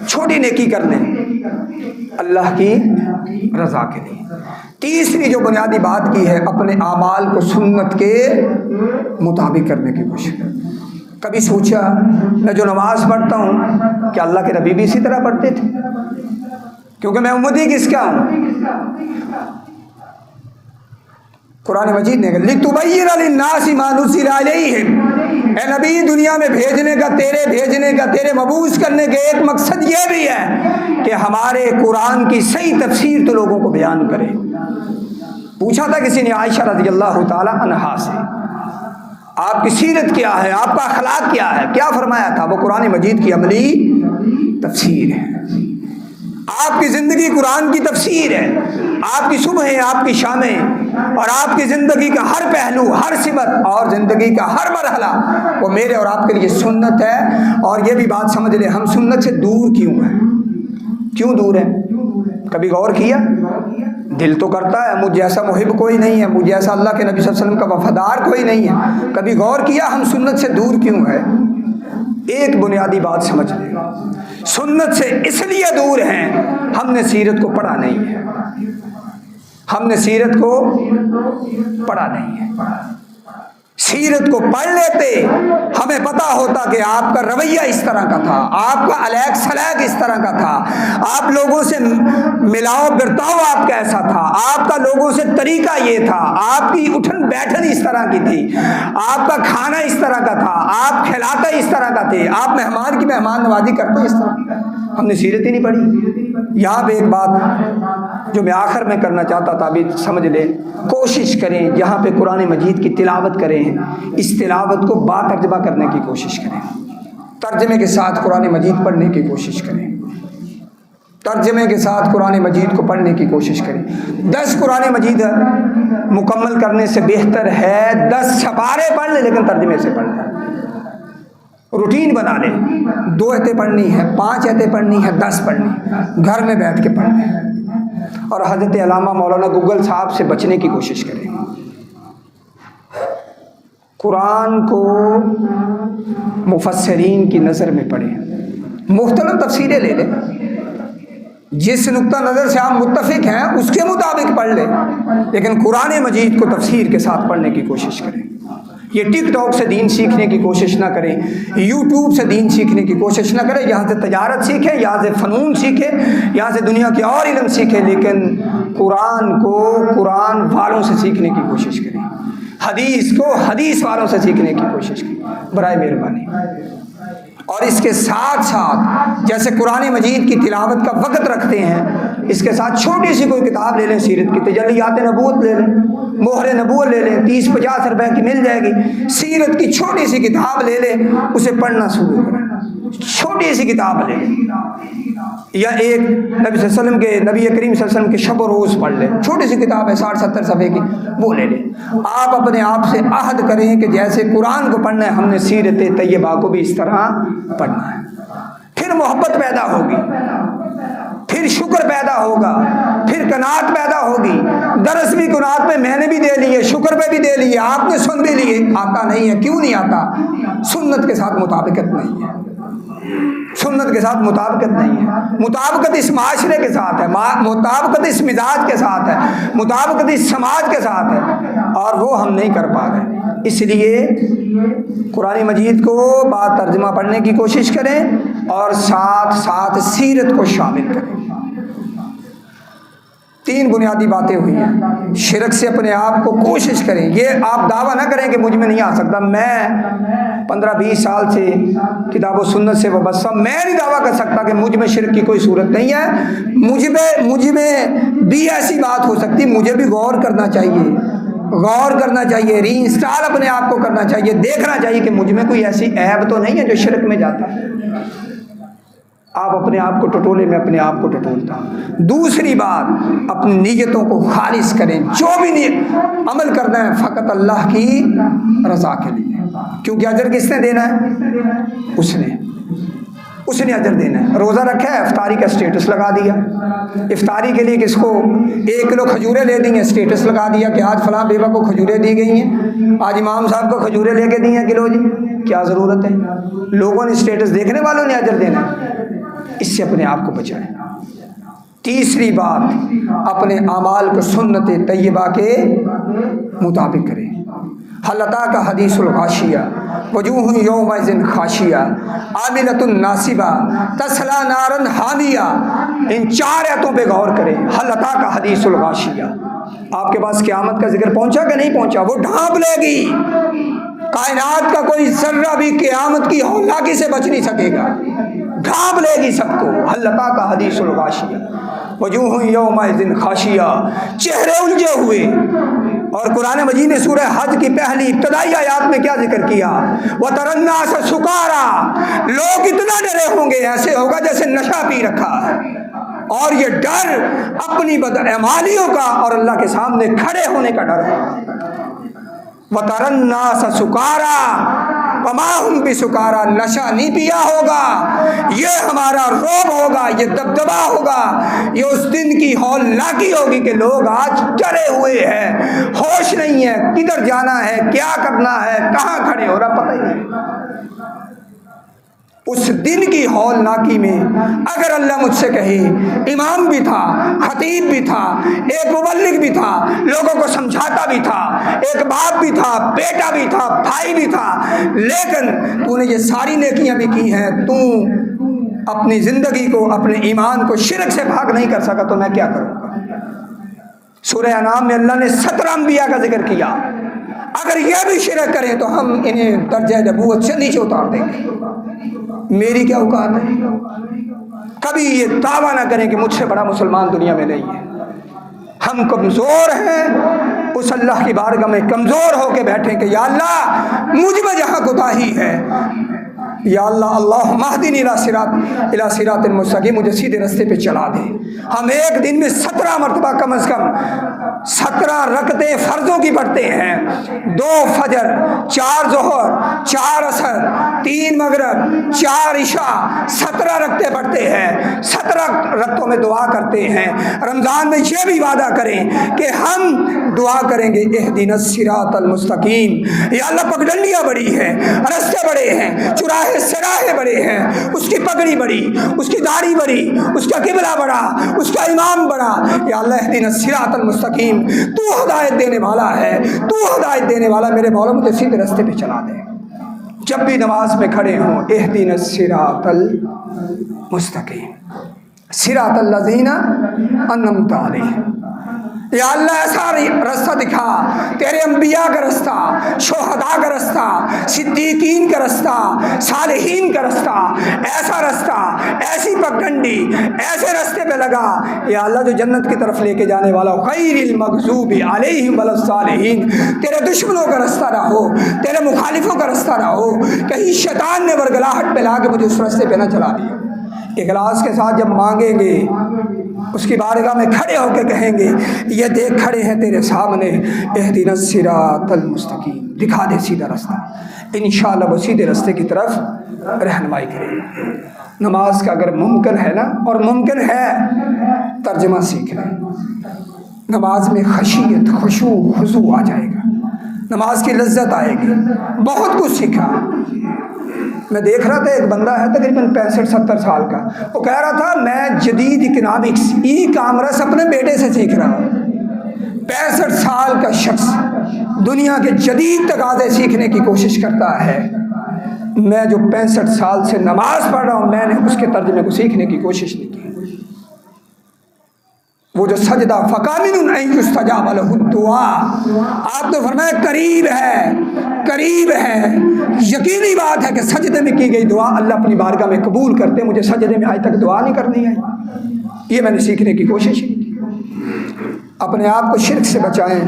چھوٹی نیکی کر لیں، اللہ کی رضا کے لیے۔ تیسری جو بنیادی بات کی ہے، اپنے اعمال کو سنت کے مطابق کرنے کی کوشش۔ کبھی سوچا میں جو نماز پڑھتا ہوں کیا اللہ کے نبی بھی اسی طرح پڑھتے تھے؟ کیونکہ میں امتی کس کا ہوں؟ قرآن مجید نے کہا لِتُبَيِّنَ لِلنَّاسِ مَا نُزِّلَ إِلَيْهِمْ، اے نبی دنیا میں بھیجنے کا تیرے مبعوث کرنے کا ایک مقصد یہ بھی ہے کہ ہمارے قرآن کی صحیح تفسیر تو لوگوں کو بیان کرے۔ پوچھا تھا کسی نے عائشہ رضی اللہ تعالی عنہا سے آپ کی سیرت کیا ہے، آپ کا اخلاق کیا ہے؟ کیا فرمایا تھا؟ وہ قرآن مجید کی عملی تفسیر ہے۔ آپ کی زندگی قرآن کی تفسیر ہے، آپ کی صبح، آپ کی شامیں اور آپ کی زندگی کا ہر پہلو، ہر صفت اور زندگی کا ہر مرحلہ وہ میرے اور آپ کے لیے سنت ہے۔ اور یہ بھی بات سمجھ لیں، ہم سنت سے دور کیوں ہیں؟ کیوں دور ہیں؟ کبھی غور کیا؟ دل تو کرتا ہے مجھے ایسا محب کوئی نہیں ہے، مجھے ایسا اللہ کے نبی صلی اللہ علیہ وسلم کا وفادار کوئی نہیں ہے۔ کبھی غور کیا ہم سنت سے دور کیوں ہیں؟ ایک بنیادی بات سمجھ لیں، سنت سے اس لیے دور ہیں ہم نے سیرت کو پڑھا نہیں ہے، ہم نے سیرت کو پڑھا نہیں ہے۔ سیرت کو پڑھ لیتے ہمیں پتہ ہوتا کہ آپ کا رویہ اس طرح کا تھا، آپ کا الیک سلیک اس طرح کا تھا، آپ لوگوں سے ملاؤ برتاؤ آپ کا ایسا تھا، آپ کا لوگوں سے طریقہ یہ تھا، آپ کی اٹھن بیٹھن اس طرح کی تھی، آپ کا کھانا اس طرح کا تھا، آپ کھلاتے اس طرح کا تھے، آپ مہمان کی مہمان نوازی کرتے اس طرح۔ ہم نے سیرت ہی نہیں پڑھی۔ یہاں پہ ایک بات جو میں آخر میں کرنا چاہتا تھا، ابھی سمجھ لیں، کوشش کریں یہاں پہ قرآن مجید کی تلاوت کریں، اس تلاوت کو با ترجمہ کرنے کی کوشش کریں، ترجمے کے ساتھ قرآن مجید پڑھنے کی کوشش کریں، ترجمے کے ساتھ قرآن مجید کو پڑھنے کی کوشش کریں۔ 10 قرآن مجید مکمل کرنے سے بہتر ہے 10 سپارے پڑھ لیں لیکن ترجمے سے پڑھ لیں۔ روٹین بنا لیں، 2 آیتیں پڑھنی ہے، 5 آیتیں پڑھنی ہے، 10 پڑھنی ہے، گھر میں بیٹھ کے پڑھ لیں۔ اور حضرت علامہ مولانا گوگل صاحب سے بچنے کی کوشش کریں۔ قرآن کو مفسرین کی نظر میں پڑھیں، مختلف تفسیریں لے لیں، جس نقطہ نظر سے آپ متفق ہیں اس کے مطابق پڑھ لیں، لیکن قرآن مجید کو تفسیر کے ساتھ پڑھنے کی کوشش کریں۔ یہ ٹک ٹاک سے دین سیکھنے کی کوشش نہ کریں، یوٹیوب سے دین سیکھنے کی کوشش نہ کریں، یہاں سے تجارت سیکھیں، یہاں سے فنون سیکھیں، یہاں سے دنیا کے اور علم سیکھیں، لیکن قرآن کو قرآن والوں سے سیکھنے کی کوشش کریں، حدیث کو حدیث والوں سے سیکھنے کی کوشش کریں برائے مہربانی۔ اور اس کے ساتھ ساتھ جیسے قرآن مجید کی تلاوت کا وقت رکھتے ہیں، اس کے ساتھ چھوٹی سی کوئی کتاب لے لیں، سیرت کی تجلیات نبوت لے لیں، مہر نبوت لے لیں، 30-50 روپے کی مل جائے گی، سیرت کی چھوٹی سی کتاب لے لیں، اسے پڑھنا شروع کریں، چھوٹی سی کتاب لے لیں، یا ایک نبی صلی اللہ علیہ وسلم کے نبی کریم صلی اللہ علیہ وسلم کے شب و روز پڑھ لیں، چھوٹی سی کتاب ہے 60-70 صفحے کی، وہ لے لیں۔ آپ اپنے آپ سے عہد کریں کہ جیسے قرآن کو پڑھنا ہے ہم نے سیرت طیبہ کو بھی اس طرح پڑھنا ہے، پھر محبت پیدا ہوگی، پھر شکر پیدا ہوگا، پھر قناعت پیدا ہوگی۔ درس بھی قناعت میں میں نے بھی دے لیے، شکر پہ بھی دے لیے، آپ نے سن بھی لیے، آتا نہیں ہے، کیوں نہیں آتا؟ سنت کے ساتھ مطابقت نہیں ہے، سنت کے ساتھ مطابقت نہیں ہے، مطابقت اس معاشرے کے ساتھ ہے، مطابقت اس مزاج کے ساتھ ہے، مطابقت اس سماج کے ساتھ ہے، اور وہ ہم نہیں کر پا رہے۔ اس لیے قرآن مجید کو با ترجمہ پڑھنے کی کوشش کریں اور ساتھ ساتھ سیرت کو شامل کریں۔ 3 بنیادی باتیں ہوئی ہیں۔ شرک سے اپنے آپ کو کوشش کریں، یہ آپ دعویٰ نہ کریں کہ مجھ میں نہیں آ سکتا، میں 15-20 سال سے کتاب و سنت سے وابستہ، میں نہیں دعویٰ کر سکتا کہ مجھ میں شرک کی کوئی صورت نہیں ہے، مجھ میں بھی ایسی بات ہو سکتی، مجھے بھی غور کرنا چاہیے، ری انسٹال اپنے آپ کو کرنا چاہیے، دیکھنا چاہیے کہ مجھ میں کوئی ایسی عیب تو نہیں ہے جو شرک میں جاتا ہے۔ آپ اپنے آپ کو ٹٹولے، میں اپنے آپ کو ٹٹولتا ہوں۔ دوسری بات، اپنی نیتوں کو خالص کریں، جو بھی عمل کرنا ہے فقط اللہ کی رضا کے لیے، کیونکہ اجر کس نے دینا ہے؟ اس نے اجر دینا ہے۔ روزہ رکھا ہے، افطاری کا اسٹیٹس لگا دیا، افطاری کے لیے کس کو 1 کلو کھجوریں لے دی ہیں، اسٹیٹس لگا دیا کہ آج فلاں بیوہ کو کھجوریں دی گئی ہیں، آج امام صاحب کو کھجوریں لے کے دی ہیں کلو، جی کیا ضرورت ہے؟ لوگوں نے اسٹیٹس، دیکھنے والوں نے اجر دینا ہے، اس سے اپنے آپ کو بچائیں۔ تیسری بات، اپنے اعمال کو سنت طیبہ کے مطابق کریں۔ حل اتاک حدیث الغاشیہ وجوہ یومئذ خاشیہ عاملۃ ناصبہ تصلی نارا حامیہ، ان 4 آیتوں پہ غور کریں۔ حل اتاک حدیث الغاشیہ، آپ کے پاس قیامت کا ذکر پہنچا کہ نہیں پہنچا؟ وہ ڈھانپ لے گی، کائنات کا کوئی ذرہ بھی قیامت کی ہولناکی سے بچ نہیں سکے گا، ڈھانپ لے گی سب کو۔ حل اتاک حدیث الغاشیہ وجوہ یومئذ خاشیہ، چہرے الجھے ہوئے۔ اور قرآن مجید نے سورہ حج کی پہلی ابتدائی آیات میں کیا ذکر کیا؟ وَتَرَى النَّاسَ سُكَارَىٰ، لوگ اتنا ڈرے ہوں گے، ایسے ہوگا جیسے نشہ پی رکھا ہے، اور یہ ڈر اپنی بدعمالیوں کا اور اللہ کے سامنے کھڑے ہونے کا ڈر ہے۔ وَتَرَى النَّاسَ سُكَارَىٰ وَمَا هُمْ بِسُكَارَىٰ، نشہ نہیں پیا ہوگا، یہ ہمارا رعب ہوگا، یہ دبدبہ ہوگا، یہ اس دن کی ہولناکی ہوگی کہ لوگ آج ڈرے ہوئے ہیں، ہوش نہیں ہے، کدھر جانا ہے، کیا کرنا ہے، کہاں کھڑے ہو رہا پتہ ہی نہیں۔ اس دن کی ہولناکی میں اگر اللہ مجھ سے کہے، امام بھی تھا، خطیب بھی تھا، ایک مبلغ بھی تھا، لوگوں کو سمجھاتا بھی تھا، ایک باپ بھی تھا، بیٹا بھی تھا، بھائی بھی تھا، لیکن تو نے یہ ساری نیکیاں بھی کی ہیں، تو اپنی زندگی کو، اپنے ایمان کو شرک سے بھاگ نہیں کر سکا، تو میں کیا کروں گا؟ سورہ انعام میں اللہ نے 17 انبیاء کا ذکر کیا. اگر یہ بھی شرک کریں تو ہم انہیں درجہ نبوت سے نیچے اتار دیں گے. میری کیا اوقات ہے؟ کبھی یہ دعویٰ نہ کریں کہ مجھ سے بڑا مسلمان دنیا میں نہیں ہے. ہم کمزور ہیں، اس اللہ کی بارگاہ میں کمزور ہو کے بیٹھیں کہ یا اللہ مجھ میں جہاں کوتاہی ہے، یا اللہ اللہم اہدنی الی صراط مستقیم، مجھے سیدھے راستے پہ چلا دے. ہم ایک دن میں 17 مرتبہ کم از کم 17 رکعتیں فرضوں کی پڑھتے ہیں. 2 فجر، 4 ظہر، 4 عصر، 3 مغرب، 4 عشاء، 17 رکعتیں پڑھتے ہیں. 17 رکعتوں میں دعا کرتے ہیں. رمضان میں یہ بھی وعدہ کریں کہ ہم دعا کریں گے اہدنا الصراط المستقیم. یا اللہ پگڈنڈیاں بڑی ہیں، رستے بڑے ہیں، چراہے سراہے بڑے ہیں، اس کی پگڑی بڑی، اس کی داڑھی بڑی، اس کا قبلہ بڑا، اس کا امام بڑا. یا اللہ اہدنا الصراط المستقیم، تو ہدایت دینے والا ہے، تو ہدایت دینے والا، میرے مولا مجھے سیدھے راستے پہ چلا دے. جب بھی نماز میں کھڑے ہوں اہدنا الصراط المستقیم صراط الذین انعمت علیہم. یا اللہ ایسا رستہ دکھا، تیرے انبیاء کا رستہ، شہداء کا رستہ، صدیقین کا رستہ، صالحین کا رستہ، ایسا رستہ، ایسی پگڈنڈی، ایسے رستے پہ لگا یا اللہ جو جنت کی طرف لے کے جانے والا ہو. غیر المغضوب علیہم ولا الضالین، تیرے دشمنوں کا رستہ نہ ہو، تیرے مخالفوں کا رستہ نہ ہو، کہیں شیطان نے ورگلاہٹ پہ لا کے مجھے اس رستے پہ نہ چلا دیا. اخلاص کے ساتھ جب مانگیں گے اس کی بارگاہ میں کھڑے ہو کے کہیں گے یہ دیکھ کھڑے ہیں تیرے سامنے، اہدنا الصراط المستقیم، دکھا دے سیدھا رستہ. انشاءاللہ وہ سیدھے راستے کی طرف رہنمائی کرے. نماز کا اگر ممکن ہے نا، اور ممکن ہے، ترجمہ سیکھ لیں. نماز میں خشیت، خشوع، خضوع آ جائے گا، نماز کی لذت آئے گی. بہت کچھ سیکھا. میں دیکھ رہا تھا ایک بندہ ہے تقریباً 65-70 سال کا، وہ کہہ رہا تھا میں جدید اکنامکس ای کامرس اپنے بیٹے سے سیکھ رہا ہوں. 65 سال کا شخص دنیا کے جدید تقاضے سیکھنے کی کوشش کرتا ہے. میں جو 65 سال سے نماز پڑھ رہا ہوں میں نے اس کے ترجمے کو سیکھنے کی کوشش نہیں کی. وہ جو سجدہ فَقَامِنٌ أَن يُسْتَجَابَ لَهُ الدُّعَاء، آپ تو فرمایا قریب ہے، قریب ہے. یقینی بات ہے کہ سجدے میں کی گئی دعا اللہ اپنی بارگاہ میں قبول کرتے. مجھے سجدے میں آج تک دعا نہیں کرنی آئی، یہ میں نے سیکھنے کی کوشش کی. اپنے آپ کو شرک سے بچائیں،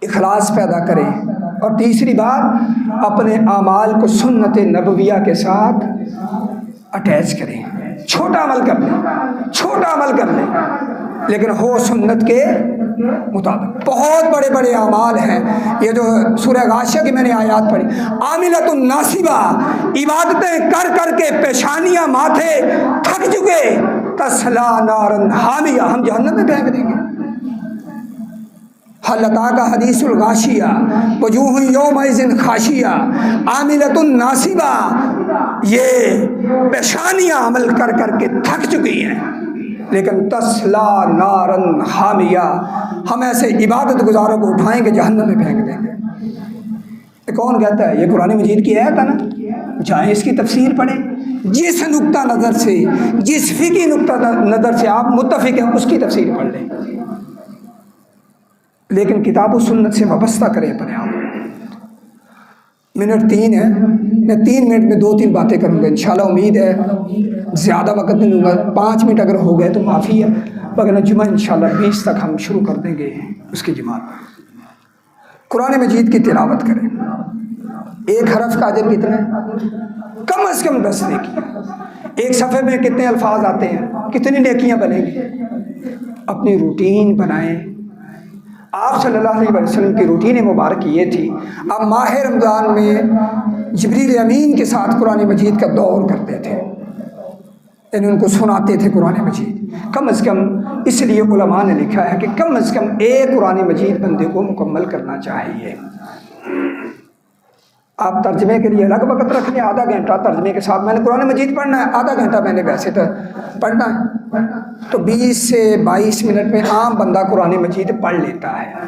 اخلاص پیدا کریں. اور تیسری بات، اپنے اعمال کو سنت نبویہ کے ساتھ اٹیچ کریں. چھوٹا عمل کر لیں، چھوٹا عمل کر لیں لیکن ہو سنت کے مطابق. بہت بڑے بڑے اعمال ہیں. یہ جو سورہ غاشیہ کی میں نے آیات پڑھی، عاملۃ ناصبہ، عبادتیں کر کر کے پیشانیاں ماتھے تھک چکے، تصلیٰ نارا حامیہ، ہم جہنم میں پھینک دیں گے. حل اتاک حدیث الغاشیہ وجوہ یومئذ خاشیہ عاملۃ ناصبہ، یہ پیشانیاں عمل کر کر کے تھک چکی ہیں لیکن تصلیٰ نارا حامیہ، ہم ایسے عبادت گزاروں کو اٹھائیں گے جہنم میں پھینک دیں گے. یہ کون کہتا ہے؟ یہ قرآن مجید کی آیت ہے نا. جائیں اس کی تفسیر پڑھیں، جس نقطہ نظر سے، جس فقہی نقطہ نظر سے آپ متفق ہیں اس کی تفسیر پڑھ لیں، لیکن کتاب و سنت سے وابستہ کریں اپنے آپ. منٹ 3 ہے، میں 3 منٹ میں 2-3 باتیں کروں گا انشاءاللہ. امید ہے زیادہ وقت نہیں لوں گا. 5 منٹ اگر ہو گئے تو معافی ہے، وگرنہ جمعہ انشاءاللہ 20 تک ہم شروع کر دیں گے اس کی جماعت. قرآن مجید کی تلاوت کریں. ایک حرف کا اجر کتنا ہے؟ کم از کم 10 نیکی. ایک صفحے میں کتنے الفاظ آتے ہیں، کتنی نیکیاں بنیں گی. اپنی روٹین بنائیں. آپ صلی اللہ علیہ وسلم کی روٹین مبارک یہ تھی، اب ماہ رمضان میں جبریل امین کے ساتھ قرآن مجید کا دور کرتے تھے، یعنی ان کو سناتے تھے قرآن مجید. کم از کم اس لیے علماء نے لکھا ہے کہ کم از کم ایک قرآن مجید بندے کو مکمل کرنا چاہیے. آپ ترجمے کے لیے الگ وقت رکھ لیں، آدھا گھنٹہ ترجمے کے ساتھ میں نے قرآن مجید پڑھنا ہے، آدھا گھنٹہ میں نے ویسے تو پڑھنا ہے، تو 20 سے 22 منٹ میں عام بندہ قرآن مجید پڑھ لیتا ہے.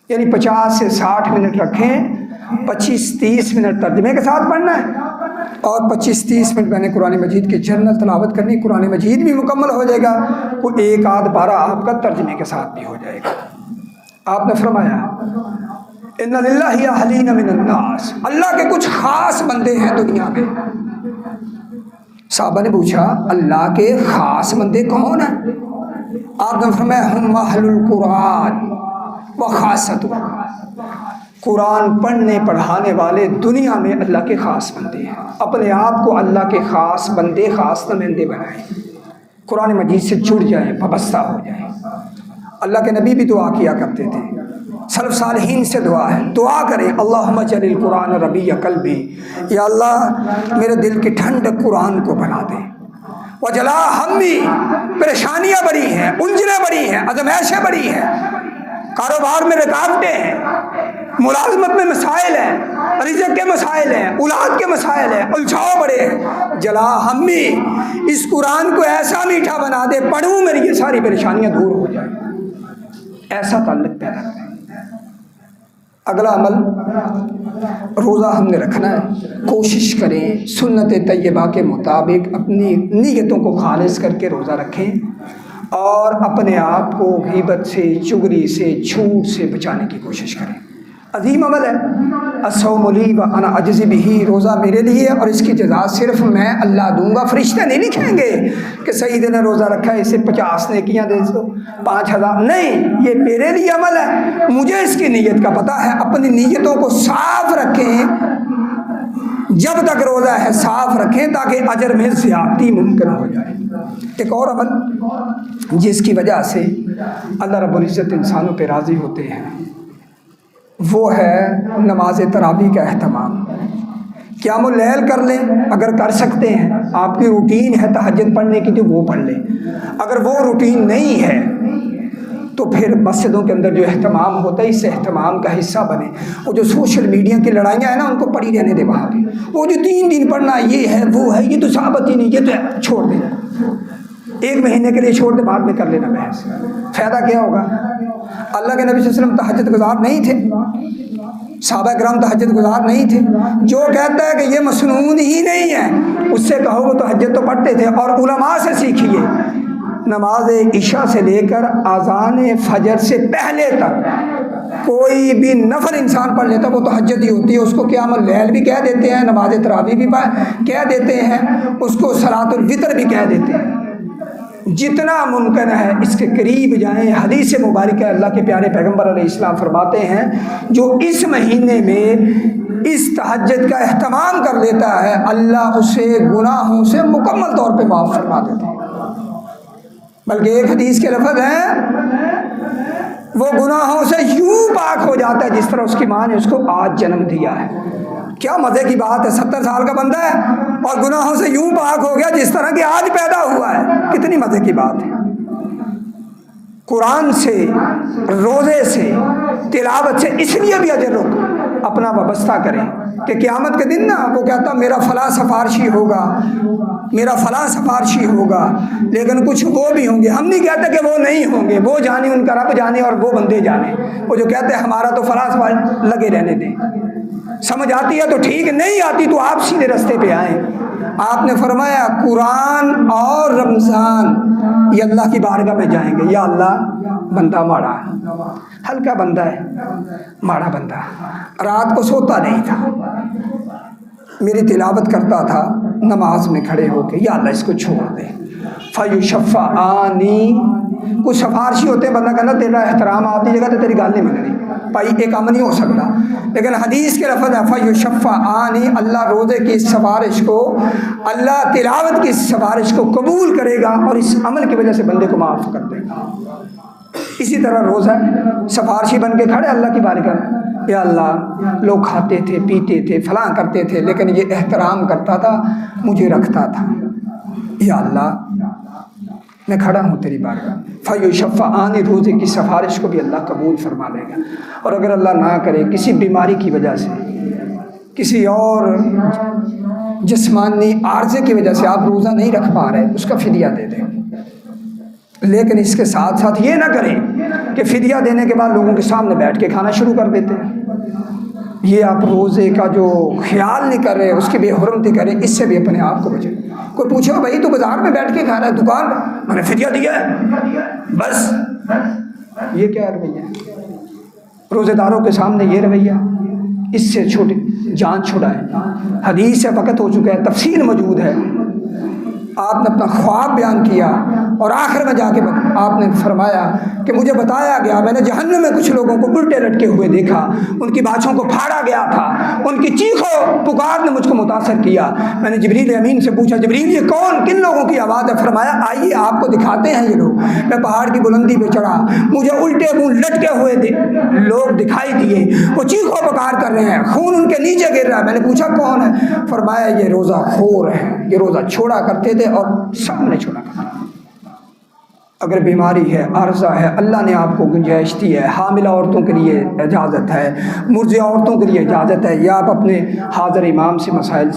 یعنی 50 سے 60 منٹ رکھیں، 25-30 منٹ ترجمے کے ساتھ پڑھنا ہے اور 25-30 منٹ میں نے قرآن مجید کی جنرل تلاوت کرنی. قرآن مجید بھی مکمل ہو جائے گا, وہ ایک آدھ پارہ آپ کا ترجمے کے ساتھ بھی ہو جائے گا. آپ نے فرمایا ان للہ اہلین من الناس, اللہ کے کچھ خاص بندے ہیں دنیا میں. صحابہ نے پوچھا اللہ کے خاص بندے کون ہیں؟ آپ نے فرمایا ہم اہل القرآن و خاصۃ, قرآن پڑھنے پڑھانے والے دنیا میں اللہ کے خاص بندے ہیں. اپنے آپ کو اللہ کے خاص بندے, خاص نمائندے بنائیں, قرآن مجید سے جڑ جائیں, وابستہ ہو جائیں. اللہ کے نبی بھی دعا کیا کرتے تھے, سلف صالحین سے دعا ہے, دعا کریں اللہم اجعل القرآن ربیع قلبی, یا اللہ میرے دل کی ٹھنڈک قرآن کو بنا دے. وجلا ہمی, پریشانیاں بڑی ہیں, الجھنیں بڑی ہیں, ازمائشیں بڑی ہیں, کاروبار میں رکاوٹیں ہیں, ملازمت میں مسائل ہیں, رزق کے مسائل ہیں, اولاد کے مسائل ہیں, الجھاؤ بڑے ہیں. جلا ہمی, اس قرآن کو ایسا میٹھا بنا دے, پڑھوں میری یہ ساری پریشانیاں دور ہو جائیں. ایسا تعلق پیدا کریں. اگلا عمل, روزہ ہم نے رکھنا ہے, کوشش کریں سنت طیبہ کے مطابق اپنی نیتوں کو خالص کر کے روزہ رکھیں, اور اپنے آپ کو غیبت سے, چغلی سے, جھوٹ سے بچانے کی کوشش کریں. عظیم عمل ہے. الصوم لی و انا اجزی بہ, روزہ میرے لیے اور اس کی جزا صرف میں اللہ دوں گا. فرشتے نہیں لکھیں گے کہ سعید نے روزہ رکھا ہے اسے 50 نیکیاں دے دو, 5000, نہیں, یہ میرے لیے عمل ہے, مجھے اس کی نیت کا پتہ ہے. اپنی نیتوں کو صاف رکھیں, جب تک روزہ ہے صاف رکھیں تاکہ اجر میں زیادتی ممکن ہو جائے. ایک اور عمل جس کی وجہ سے اللہ رب العزت انسانوں پہ راضی ہوتے ہیں, وہ ہے نماز تراویح کا اہتمام. قیام اللیل کر لیں اگر کر سکتے ہیں, آپ کی روٹین ہے تہجد پڑھنے کی تو وہ پڑھ لیں. اگر وہ روٹین نہیں ہے تو پھر مسجدوں کے اندر جو اہتمام ہوتا ہے اس اہتمام کا حصہ بنے. وہ جو سوشل میڈیا کی لڑائیاں ہیں نا, ان کو پڑھی رہنے دے وہاں پہ. وہ جو 3 دن پڑھنا, یہ ہے وہ ہے, یہ تو صحابت ہی نہیں, یہ تو چھوڑ دیں, 1 مہینے کے لیے چھوڑ دیں, بعد میں کر لینا بحث. فائدہ کیا ہوگا؟ اللہ کے نبی صلی اللہ علیہ وسلم تہجد گزار نہیں تھے, صحابہ کرام تہجد گزار نہیں تھے. جو کہتا ہے کہ یہ مسنون ہی نہیں ہے, اس سے کہو وہ تہجد تو پڑھتے تھے. اور علماء سے سیکھیے, نماز عشاء سے لے کر اذان فجر سے پہلے تک کوئی بھی نفل انسان پڑھ لیتا وہ تہجد ہی ہوتی ہے. اس کو قیام اللیل بھی کہہ دیتے ہیں, نماز تراویح بھی کہہ دیتے ہیں, اس کو صلاۃ الوتر بھی کہہ دیتے ہیں. جتنا ممکن ہے اس کے قریب جائیں. حدیث مبارکہ اللہ کے پیارے پیغمبر علیہ السلام فرماتے ہیں جو اس مہینے میں اس تہجد کا اہتمام کر لیتا ہے, اللہ اسے گناہوں سے مکمل طور پہ معاف فرما دیتے ہیں. بلکہ ایک حدیث کے لفظ ہیں وہ گناہوں سے یوں پاک ہو جاتا ہے جس طرح اس کی ماں نے اس کو آج جنم دیا ہے. کیا مزے کی بات ہے, 70 سال کا بندہ ہے اور گناہوں سے یوں پاک ہو گیا جس طرح کہ آج پیدا ہوا ہے. کتنی مزے کی بات ہے. قرآن سے, روزے سے, تلاوت سے اس لیے بھی اجر اپنا وابستہ کریں کہ قیامت کے دن نا وہ کہتا میرا فلاں سفارشی ہوگا, میرا فلاں سفارشی ہوگا, لیکن کچھ وہ بھی ہوں گے. ہم نہیں کہتے کہ وہ نہیں ہوں گے, وہ جانے ان کا رب جانے اور وہ بندے جانے. وہ جو کہتے ہیں ہمارا تو فلاں سفارش, لگے رہنے دیں. سمجھ آتی ہے تو ٹھیک, نہیں آتی تو آپ سیدھے رستے پہ آئیں. آپ نے فرمایا قرآن اور رمضان یہ اللہ کی بارگاہ میں جائیں گے, یا اللہ بندہ ماڑا ہے, ہلکا بندہ ہے, ماڑا بندہ, رات کو سوتا نہیں تھا, میری تلاوت کرتا تھا نماز میں کھڑے ہو کے, یا اللہ اس کو چھوڑ دے. فیشفعانی, کچھ سفارشی ہوتے ہیں, بندہ کہنا تیرا احترام آتی جگہ تو تیری گال نہیں من رہی بھائی, ایک عمل نہیں ہو سکتا. لیکن حدیث کے لفظ ہے فیشفعانی, اللہ روزے کی سفارش کو, اللہ تلاوت کی سفارش کو قبول کرے گا اور اس عمل کی وجہ سے بندے کو معاف کر دے گا. اسی طرح روزہ سفارشی بن کے کھڑے اللہ کی بارگاہ میں, یا اللہ لوگ کھاتے تھے, پیتے تھے, فلاں کرتے تھے, لیکن یہ احترام کرتا تھا, مجھے رکھتا تھا, یا اللہ میں کھڑا ہوں تیری بارگاہ. فیشفعانی, روزے کی سفارش کو بھی اللہ قبول فرما لے گا. اور اگر اللہ نہ کرے کسی بیماری کی وجہ سے, کسی اور جسمانی عارضے کی وجہ سے آپ روزہ نہیں رکھ پا رہے, اس کا فدیہ دے دیں. لیکن اس کے ساتھ ساتھ یہ نہ کریں کہ فدیہ دینے کے بعد لوگوں کے سامنے بیٹھ کے کھانا شروع کر دیتے ہیں. یہ آپ روزے کا جو خیال نہیں کر رہے، اس کی بے حرمتی کریں، اس سے بھی اپنے آپ کو بچیں۔ کوئی پوچھے بھائی تو بازار میں بیٹھ کے کھا رہا ہے، دکان میں نے فدیہ دیا ہے بس، یہ کیا رویہ ہے؟ روزے داروں کے سامنے یہ رویہ، اس سے چھوٹی جان چھڑائیں۔ حدیث سے وقت ہو چکا ہے، تفصیل موجود ہے۔ آپ نے اپنا خواب بیان کیا اور آخر میں جا کے آپ نے فرمایا کہ مجھے بتایا گیا، میں نے جہنم میں کچھ لوگوں کو الٹے لٹکے ہوئے دیکھا، ان کی باچھوں کو پھاڑا گیا تھا، ان کی چیخ و پکار نے مجھ کو متاثر کیا۔ میں نے جبریل امین سے پوچھا، جبریل یہ کون، کن لوگوں کی آواز ہے؟ فرمایا آئیے آپ کو دکھاتے ہیں یہ لوگ۔ میں پہاڑ کی بلندی پہ چڑھا، مجھے الٹے منہ لٹکے ہوئے لوگ دکھائی دیے، وہ چیخ و پکار کر رہے ہیں، خون ان کے نیچے گر رہا ہے۔ میں نے پوچھا کون ہے؟ فرمایا یہ روزہ خور ہے، یہ روزہ چھوڑا کرتے تھے اور سامنے چھوڑا کرتے تھے۔ اگر بیماری ہے، عارضہ ہے، اللہ نے آپ کو گنجائش دی ہے، حاملہ عورتوں کے لیے اجازت ہے، مرضع عورتوں کے لیے اجازت ہے، یا آپ اپنے حاضر امام سے مسائل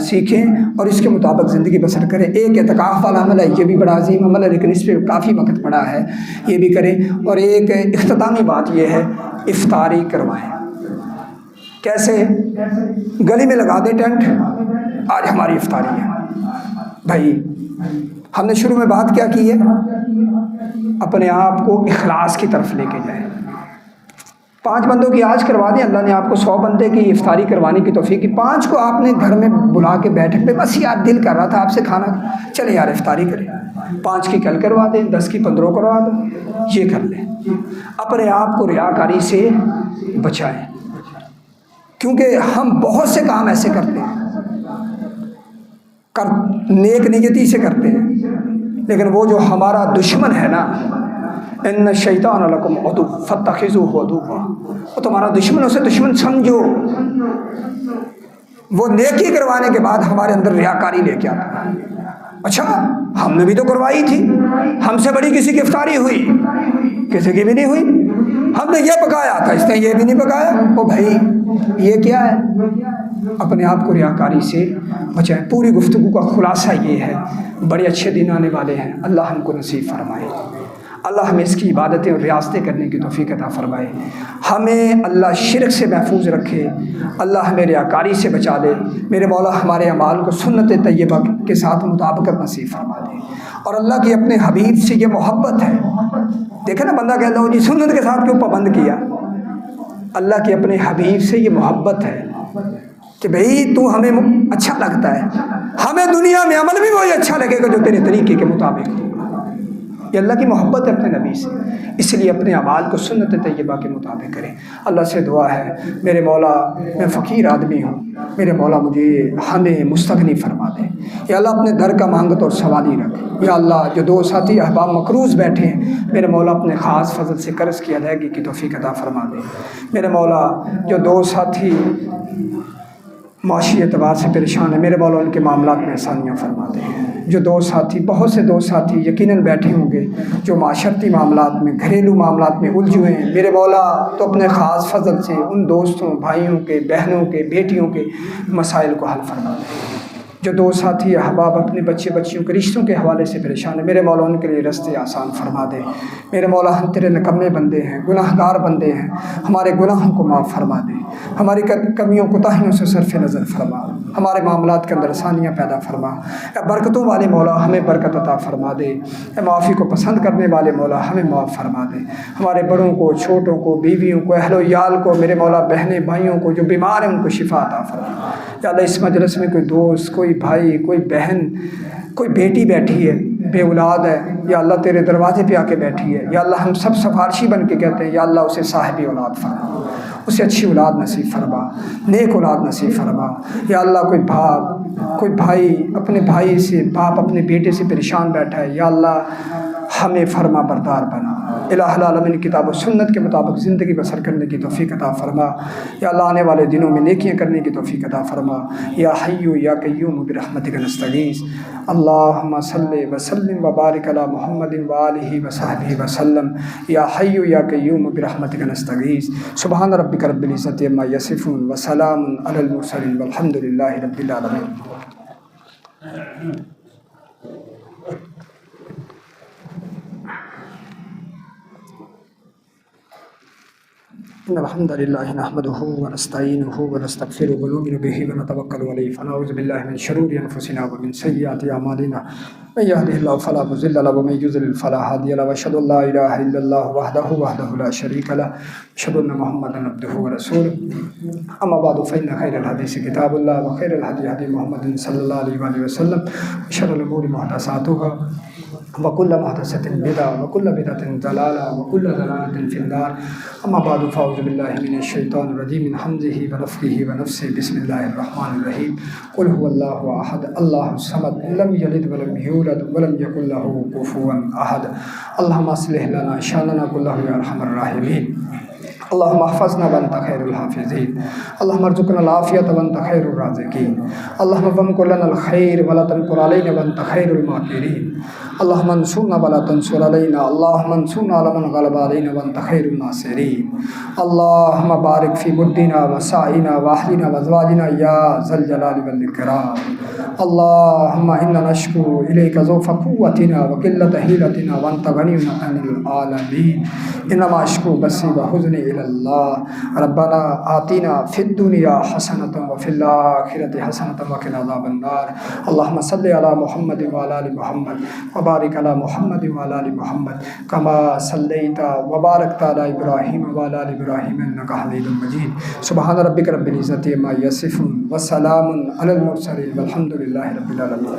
سیکھیں اور اس کے مطابق زندگی بسر کریں۔ ایک اعتکاف والا عمل ہے، یہ بھی بڑا عظیم عمل ہے، لیکن اس پہ کافی وقت پڑا ہے، یہ بھی کریں۔ اور ایک اختتامی بات یہ ہے، افطاری کروائیں۔ کیسے؟ گلی میں لگا دیں ٹینٹ، آج ہماری افطاری ہے بھائی۔ ہم نے شروع میں بات کیا کی ہے، اپنے آپ کو اخلاص کی طرف لے کے جائیں۔ 5 بندوں کی آج کروا دیں، اللہ نے آپ کو 100 بندے کی افطاری کروانے کی توفیق کی۔ 5 کو آپ نے گھر میں بلا کے بیٹھک پہ، بس یار دل کر رہا تھا آپ سے کھانا، چلے یار افطاری کریں، 5 کی کل کروا دیں، 10 کی 15 کروا دیں، یہ کر لیں۔ اپنے آپ کو ریاکاری سے بچائیں، کیونکہ ہم بہت سے کام ایسے کرتے ہیں، نیک نیتی سے کرتے ہیں، لیکن وہ جو ہمارا دشمن ہے نا، ان الشیطان لکم عدو فاتخذوہ عدوا، وہ تمہارا دشمن، اسے دشمن سمجھو۔ وہ نیکی کروانے کے بعد ہمارے اندر ریاکاری لے کے آتا ہے۔ اچھا ہم نے بھی تو کروائی تھی، ہم سے بڑی کسی کی افطاری ہوئی؟ کسی کی بھی نہیں ہوئی۔ ہم نے یہ پکایا تھا، اس نے یہ بھی نہیں پکایا۔ او بھائی یہ کیا ہے؟ اپنے آپ کو ریاکاری سے بچائیں۔ پوری گفتگو کا خلاصہ یہ ہے، بڑے اچھے دن آنے والے ہیں، اللہ ہم کو نصیب فرمائے، اللہ ہمیں اس کی عبادتیں اور ریاستیں کرنے کی توفیق عطا فرمائے، ہمیں اللہ شرک سے محفوظ رکھے، اللہ ہمیں ریاکاری سے بچا دے، میرے مولا ہمارے اعمال کو سنت طیبہ کے ساتھ مطابقت نصیب فرما دے، اور اللہ کی اپنے حبیب سے یہ محبت ہے۔ دیکھیں نا بندہ کہتا ہو جی سنت کے ساتھ کیوں پابند کیا؟ اللہ کے اپنے حبیب سے یہ محبت ہے کہ بھئی تو ہمیں اچھا لگتا ہے، ہمیں دنیا میں عمل بھی وہی اچھا لگے گا جو تیرے طریقے کے مطابق ہو۔ یہ اللہ کی محبت ہے اپنے نبی سے، اس لیے اپنے اعمال کو سنت طیبہ کے مطابق کریں۔ اللہ سے دعا ہے میرے مولا، میں فقیر آدمی ہوں، میرے مولا مجھے ہمیں مستغنی فرما دے۔ یا اللہ اپنے در کا مانگت اور سوالی رکھ۔ یا اللہ جو 2 ساتھی احباب مقروض بیٹھے ہیں، میرے مولا اپنے خاص فضل سے قرض کی ادائیگی کی توفیق عطا فرما دے۔ میرے مولا جو 2 ساتھی معاشی اعتبار سے پریشان ہیں، میرے مولا ان کے معاملات میں آسانیاں فرما دے۔ جو 2 ساتھی، بہت سے 2 ساتھی یقیناً بیٹھے ہوں گے جو معاشرتی معاملات میں، گھریلو معاملات میں الجھے ہیں، میرے مولا تو اپنے خاص فضل سے ان دوستوں، بھائیوں کے، بہنوں کے، بیٹیوں کے مسائل کو حل فرما دے۔ جو 2 ساتھی احباب اپنے بچے بچیوں کے رشتوں کے حوالے سے پریشان ہیں، میرے مولا ان کے لیے رستے آسان فرما دے۔ میرے مولا ہم تیرے نکمے بندے ہیں، گناہ گار بندے ہیں، ہمارے گناہوں کو معاف فرما دے، ہماری کمیوں کوتاہیوں سے صرف نظر فرما، ہمارے معاملات کے اندر آسانیاں پیدا فرما۔ اے برکتوں والے مولا ہمیں برکت عطا فرما دے، اے معافی کو پسند کرنے والے مولا ہمیں معاف فرما دے۔ ہمارے بڑوں کو، چھوٹوں کو، بیویوں کو، اہل و عیال کو، میرے مولا بہنیں بھائیوں کو جو بیمار ہیں ان کو شفا عطا فرما۔ یا اللہ اس مجلس میں کوئی دوست، کوئی بھائی، کوئی بہن، کوئی بیٹی بیٹھی ہے بے اولاد ہے، یا اللہ تیرے دروازے پہ آ کے بیٹھی ہے، یا اللہ ہم سب سفارشی بن کے کہتے ہیں یا اللہ اسے صاحب اولاد فرما، اسے اچھی اولاد نصیب فرما، نیک اولاد نصیب فرما۔ یا اللہ کوئی باپ، کوئی بھائی اپنے بھائی سے، باپ اپنے بیٹے سے پریشان بیٹھا ہے، یا اللہ ہمیں فرما بردار بنا۔ الہ العالمین کتاب و سنت کے مطابق زندگی بسر کرنے کی توفیق عطا فرما۔ یا اللہ آنے والے دنوں میں نیکیاں کرنے کی توفیق عطا فرما۔ یا حی یا قیوم برحمتک نستغیث، اللہم صلی وسلم وبارک علی محمد وآلہ وصحبہ وسلم۔ یا حی یا قیوم برحمتک نستغیث، سبحان ربک رب العزت عما یصفون وسلام علی المرسلین والحمد للہ رب العالمین۔ إن الحمد لله نحمده ونستعينه ونستغفره ونؤمن به ونتوكل عليه ونعوذ بالله من شرور أنفسنا ومن سيئات أعمالنا من يهده الله فلا مضل له ومن يضلل فلا هادي له وأشهد أن لا إله إلا الله وحده لا شريك له أشهد أن محمدا عبده ورسوله أما بعد فإن خير الحديث كتاب الله وخير الهدي هدي محمد صلى الله عليه وآله وسلم وشر الأمور محدثاتها وكل محدثة بدعة وكل بدعة ضلالة وكل ضلالة في النار أما بعد فأعوذ بالله من الشيطان الرجيم من حمزه ونفخه ونفسه بسم الله الرحمن الرحيم قل هو الله أحد الله الصمد لم يلد ولم يولد ولم يكن له كفوا أحد اللهم أصلح لنا شأننا كله يا أرحم الراحمين اللهم احفظنا وانت خير الحافظين اللهم ارزقنا العافية وانت خير الرازقين اللهم وامكر لنا الخير ولا تمكر علينا وانت خير الماكرين اللهم انصرنا ولا تنصر علينا اللهم انصرنا على من غلب علينا وانت خير الناصرين اللهم بارك في مدنا وسعينا واهلنا وازواجنا يا ذا الجلال والإكرام اللهم إنا نشكو إليك ضعف قوتنا وقلة حيلتنا وأنت غني عن العالمين إنما أشكو بثي وحزني إلى الله ربنا آتنا في الدنيا حسنة وفي الآخرة حسنة وقنا عذاب النار اللهم صل على محمد وعلى آل محمد وبارك على محمد وعلى آل محمد كما صليت وباركت على إبراهيم وعلى آل إبراهيم إنك حميد مجيد سبحان ربك رب العزة عما يصفون وسلام على المرسلين والحمد لله رب العالمين.